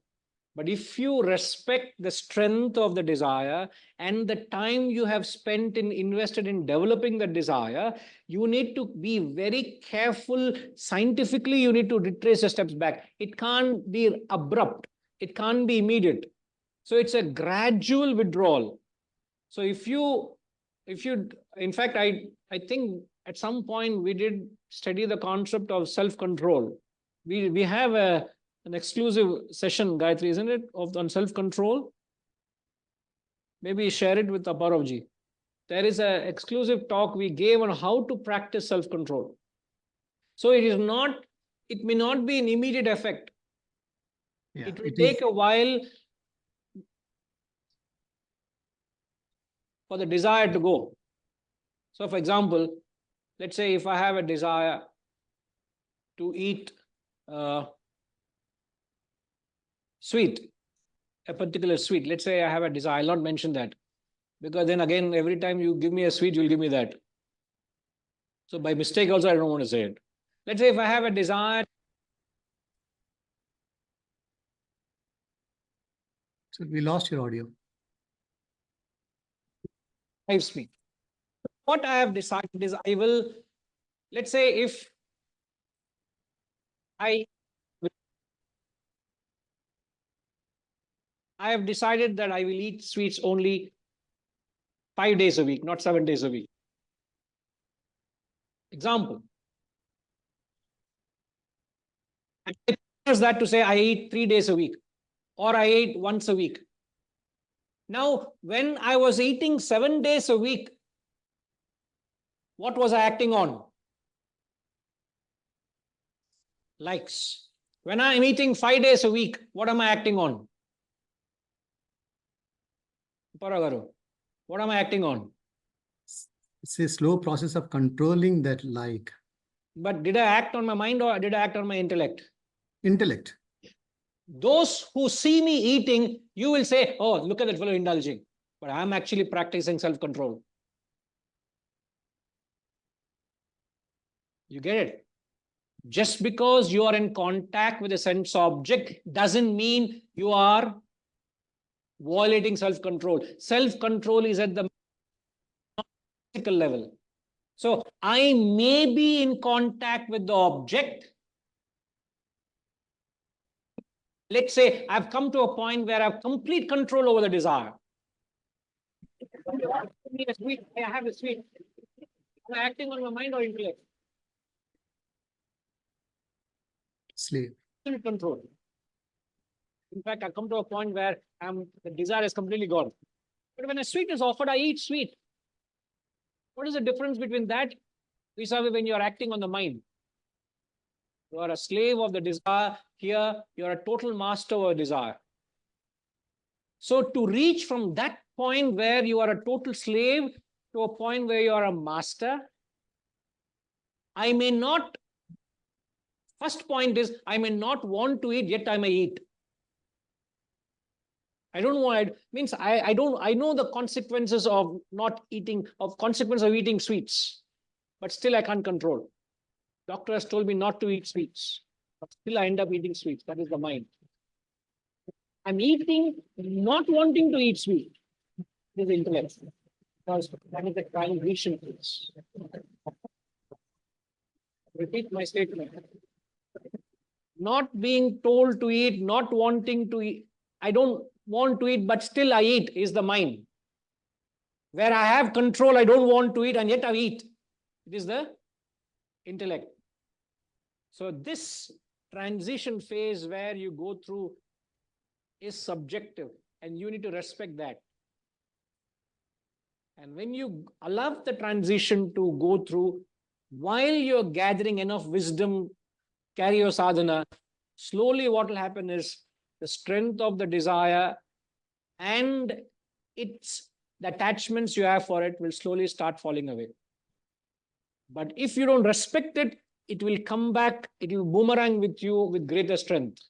But if you respect the strength of the desire and the time you have spent invested in developing the desire, you need to be very careful. Scientifically, you need to retrace the steps back. It can't be abrupt. It can't be immediate. So it's a gradual withdrawal. So in fact, I think at some point we did study the concept of self-control. We have an exclusive session, Gayatri, isn't it, on self-control? Maybe share it with Aparavji. There is an exclusive talk we gave on how to practice self-control. So it may not be an immediate effect. Yeah, it will take a while for the desire to go. So for example, let's say if I have a desire to eat sweet, a particular sweet. Let's say I have a desire. I'll not mention that, because then again, every time you give me a sweet, you'll give me that. So by mistake also, I don't want to say it. Let's say if I have a desire. So we lost your audio. Drives me. What I have decided is I will, let's say if I have decided that I will eat sweets only 5 days a week, not 7 days a week. Example. I use that to say I eat 3 days a week, or I eat once a week. Now, when I was eating 7 days a week, what was I acting on? Likes. When I am eating 5 days a week, what am I acting on? Paragaru, what am I acting on? It's a slow process of controlling that like. But did I act on my mind or did I act on my intellect? Intellect. Those who see me eating, you will say, oh, look at that fellow indulging. But I'm actually practicing self-control. You get it? Just because you are in contact with a sense object doesn't mean you are violating self-control. Self-control is at the physical level. So I may be in contact with the object. Let's say I've come to a point where I have complete control over the desire. I have a sweet. Am I acting on my mind or intellect? Slave. Control. In fact, I come to a point where the desire is completely gone. But when a sweet is offered, I eat sweet. What is the difference between that vis-a-vis when you are acting on the mind? You are a slave of the desire. Here, you are a total master of desire. So to reach from that point where you are a total slave to a point where you are a master, I may not. First point is, I may not want to eat, yet I may eat. I don't want it. Means I know the consequences of not eating, of consequence of eating sweets, but still I can't control. Doctor has told me not to eat sweets, but still I end up eating sweets. That is the mind. I'm eating, not wanting to eat sweet. This is intellect. Because that is the crime vision. Repeat my statement. Not being told to eat, not wanting to eat. I don't want to eat, but still I eat is the mind. Where I have control, I don't want to eat, and yet I eat. It is the intellect. So this transition phase where you go through is subjective, and you need to respect that. And when you allow the transition to go through, while you're gathering enough wisdom, carry your sadhana, slowly what will happen is the strength of the desire and the attachments you have for it will slowly start falling away. But if you don't respect it, it will come back, it will boomerang with you with greater strength.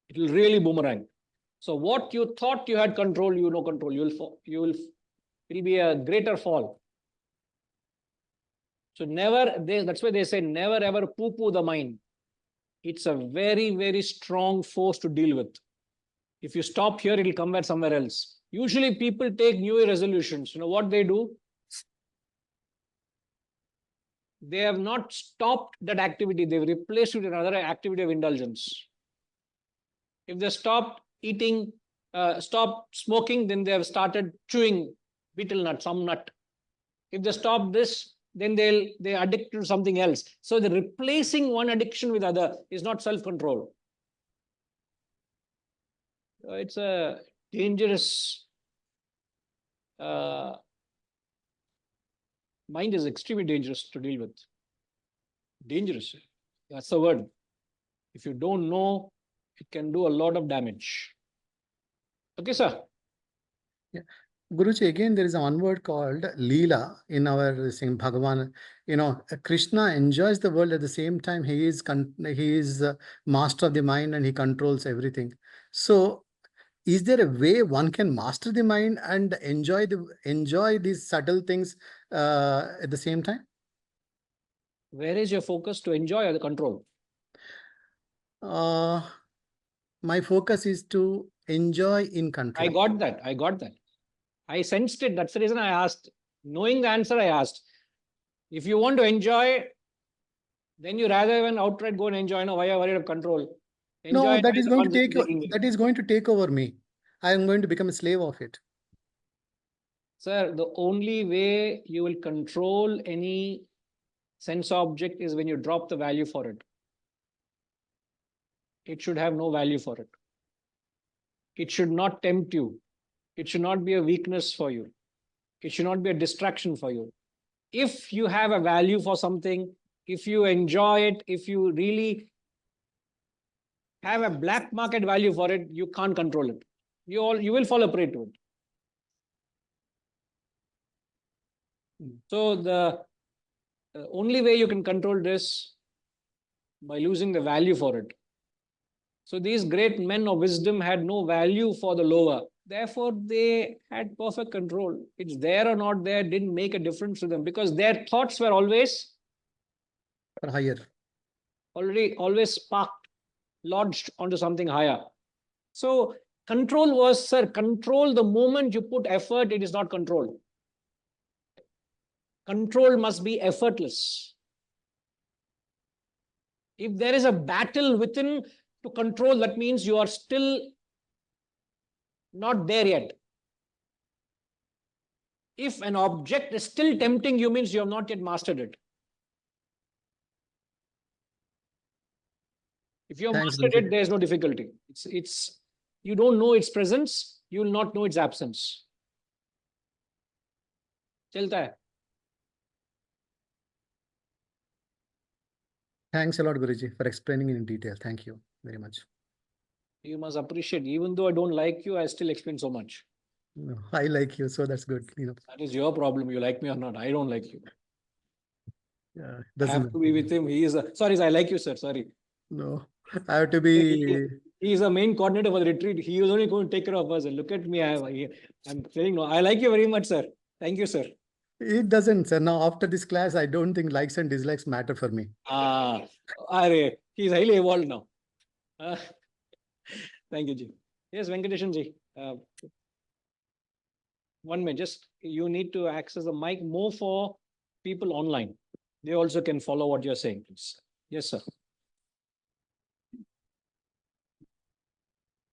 It will really boomerang. So what you thought you had control, you no control. It will be a greater fall. So that's why they say never ever poo-poo the mind. It's a very, very strong force to deal with. If you stop here, it'll come back somewhere else. Usually people take New Year resolutions. You know what they do? They have not stopped that activity. They've replaced it with another activity of indulgence. If they stopped eating, stopped smoking, then they have started chewing betel nut, some nut. If they stop this, then they're addicted to something else. So the replacing one addiction with other is not self-control. It's a dangerous, mind is extremely dangerous to deal with. Dangerous, that's the word. If you don't know, it can do a lot of damage. Okay, sir. Yeah. Guruji, again, there is one word called Leela in our Bhagavan. Krishna enjoys the world at the same time. He is master of the mind and he controls everything. So, is there a way one can master the mind and enjoy these subtle things at the same time? Where is your focus, to enjoy or the control? My focus is to enjoy in control. I got that. I sensed it. That's the reason I asked. Knowing the answer, I asked. If you want to enjoy, then you rather even outright go and enjoy. No, why are you worried of control? No, that is going to take over me. I am going to become a slave of it. Sir, the only way you will control any sense object is when you drop the value for it. It should have no value for it. It should not tempt you. It should not be a weakness for you. It should not be a distraction for you. If you have a value for something, if you enjoy it, if you really have a black market value for it, you can't control it. You will fall a prey to it. So the only way you can control this by losing the value for it. So these great men of wisdom had no value for the lower. Therefore, they had perfect control. It's there or not there didn't make a difference to them because their thoughts were always higher. Always sparked, lodged onto something higher. So control was, sir, control the moment you put effort, it is not control. Control must be effortless. If there is a battle within to control, that means you are still not there yet. If an object is still tempting you, means you have not yet mastered it. If you have mastered it, there is no difficulty. You don't know its presence, you will not know its absence. Chalta hai. Thanks a lot, Guruji, for explaining in detail. Thank you very much. You must appreciate, even though I don't like you, I still explain so much. No, I like you, so that's good. That is your problem. You like me or not. I don't like you. Yeah, I have to be with him. Sorry, I like you, sir. Sorry. No, I have to be. He is the main coordinator for the retreat. He is only going to take care of us. And look at me. I'm saying no. I like you very much, sir. Thank you, sir. It doesn't, sir. Now, after this class, I don't think likes and dislikes matter for me. He's highly evolved now. Thank you, Ji. Yes, Venkateshan Ji. 1 minute. Just you need to access the mic more for people online. They also can follow what you're saying, please. Yes, sir.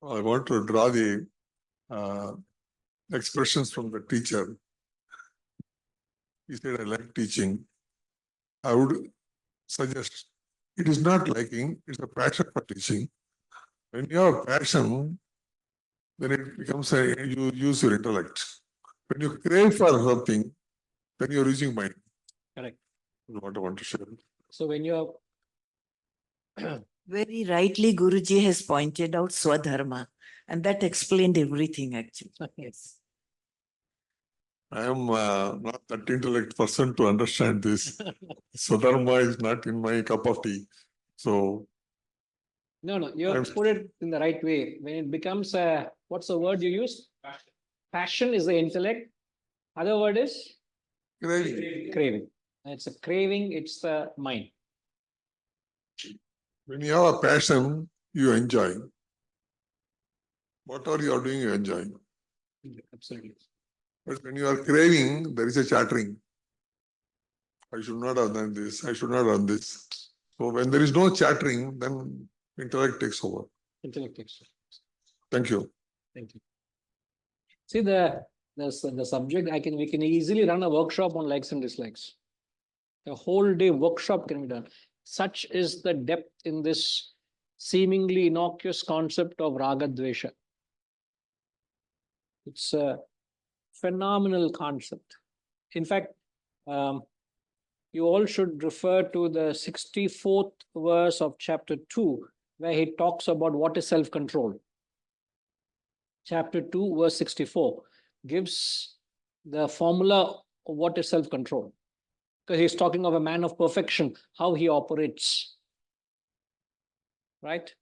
I want to draw the expressions from the teacher. He said, I like teaching. I would suggest it is not liking, it's a passion for teaching. When you have passion, then it becomes you use your intellect. When you crave for something, then you're using mind. Correct. What I want to share. So when you Very rightly, Guruji has pointed out Swadharma, and that explained everything actually. Yes. I am not that intellect person to understand this. Swadharma is not in my cup of tea. So no, you have put it in the right way. When it becomes a, what's the word you use? Passion is the intellect. Other word is craving. craving. It's a craving, it's the mind. When you have a passion, you enjoy. Whatever you are doing, you enjoy. Absolutely. But when you are craving, there is a chattering. I should not have done this. I should not have done this. So when there is no chattering, then intellect takes over. Intellect takes over. Thank you. Thank you. See the subject, we can easily run a workshop on likes and dislikes. A whole day workshop can be done. Such is the depth in this seemingly innocuous concept of raga dvesha. It's a phenomenal concept. In fact, you all should refer to the 64th verse of chapter 2, where he talks about what is self-control. Chapter 2, verse 64 gives the formula of what is self-control. Because he's talking of a man of perfection, how he operates. Right?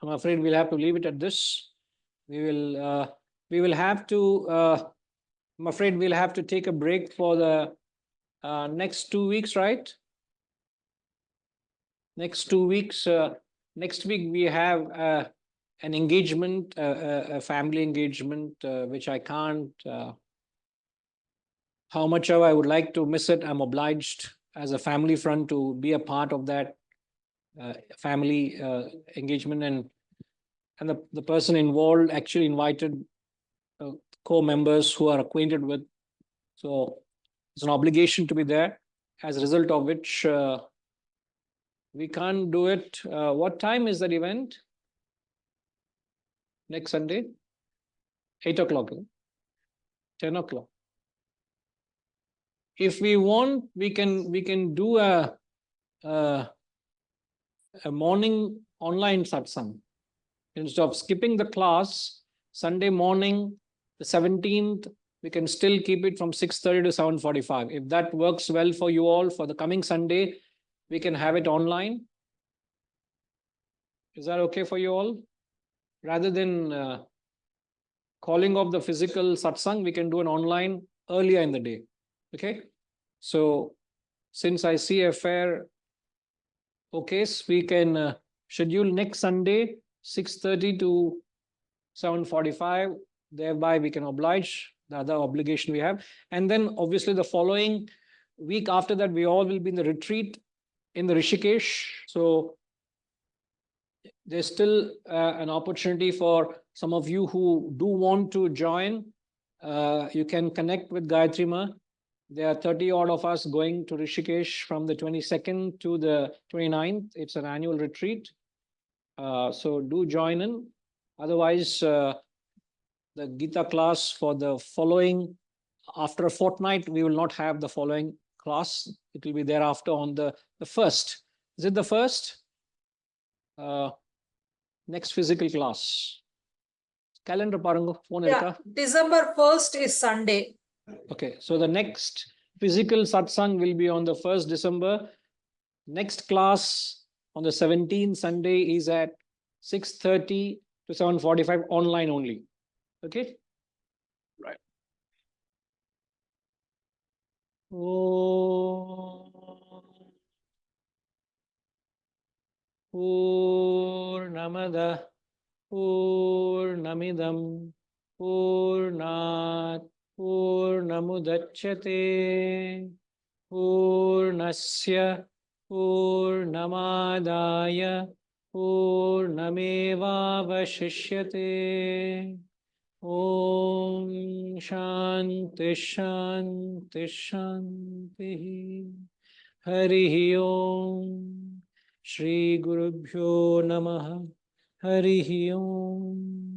I'm afraid we'll have to leave it at this. We will have to, I'm afraid we'll have to take a break for the next 2 weeks, right? Next 2 weeks. Next week we have an engagement, a family engagement, which I can't, how much ever I would like to miss it, I'm obliged as a family front to be a part of that family engagement, and the person involved actually invited co-members who are acquainted with. So it's an obligation to be there, as a result of which we can't do it. What time is that event? Next Sunday? 8 o'clock, 10 o'clock. If we want, we can do a morning online satsang. Instead of skipping the class, Sunday morning, the 17th, we can still keep it from 6:30 to 7:45. If that works well for you all, for the coming Sunday, we can have it online. Is that okay for you all? Rather than calling off the physical satsang, we can do an online earlier in the day. Okay? So since I see a fair okay, we can schedule next Sunday, 6:30 to 7:45. Thereby we can oblige the other obligation we have. And then obviously the following week after that, we all will be in the retreat in the Rishikesh. So there's still an opportunity for some of you who do want to join. You can connect with Gayatri Ma. There are 30 odd of us going to Rishikesh from the 22nd to the 29th. It's an annual retreat. So do join in. Otherwise, the Gita class for the following, after a fortnight, we will not have the following class. It will be thereafter on the 1st. Is it the 1st? Next physical class. Calendar parango, phone Yeah, December 1st is Sunday. Okay, so the next physical satsang will be on the 1st December. Next class on the 17th Sunday is at 6:30 to 7:45 online only. Okay? Right. Purnamada Purnamidam Purnat Purnamudachyate Purnasya Purnamadaya Purnamevavashishyate Om Shanti Shanti Shanti. Hari Om. Shri Gurubhyo Namaha. Hari Om.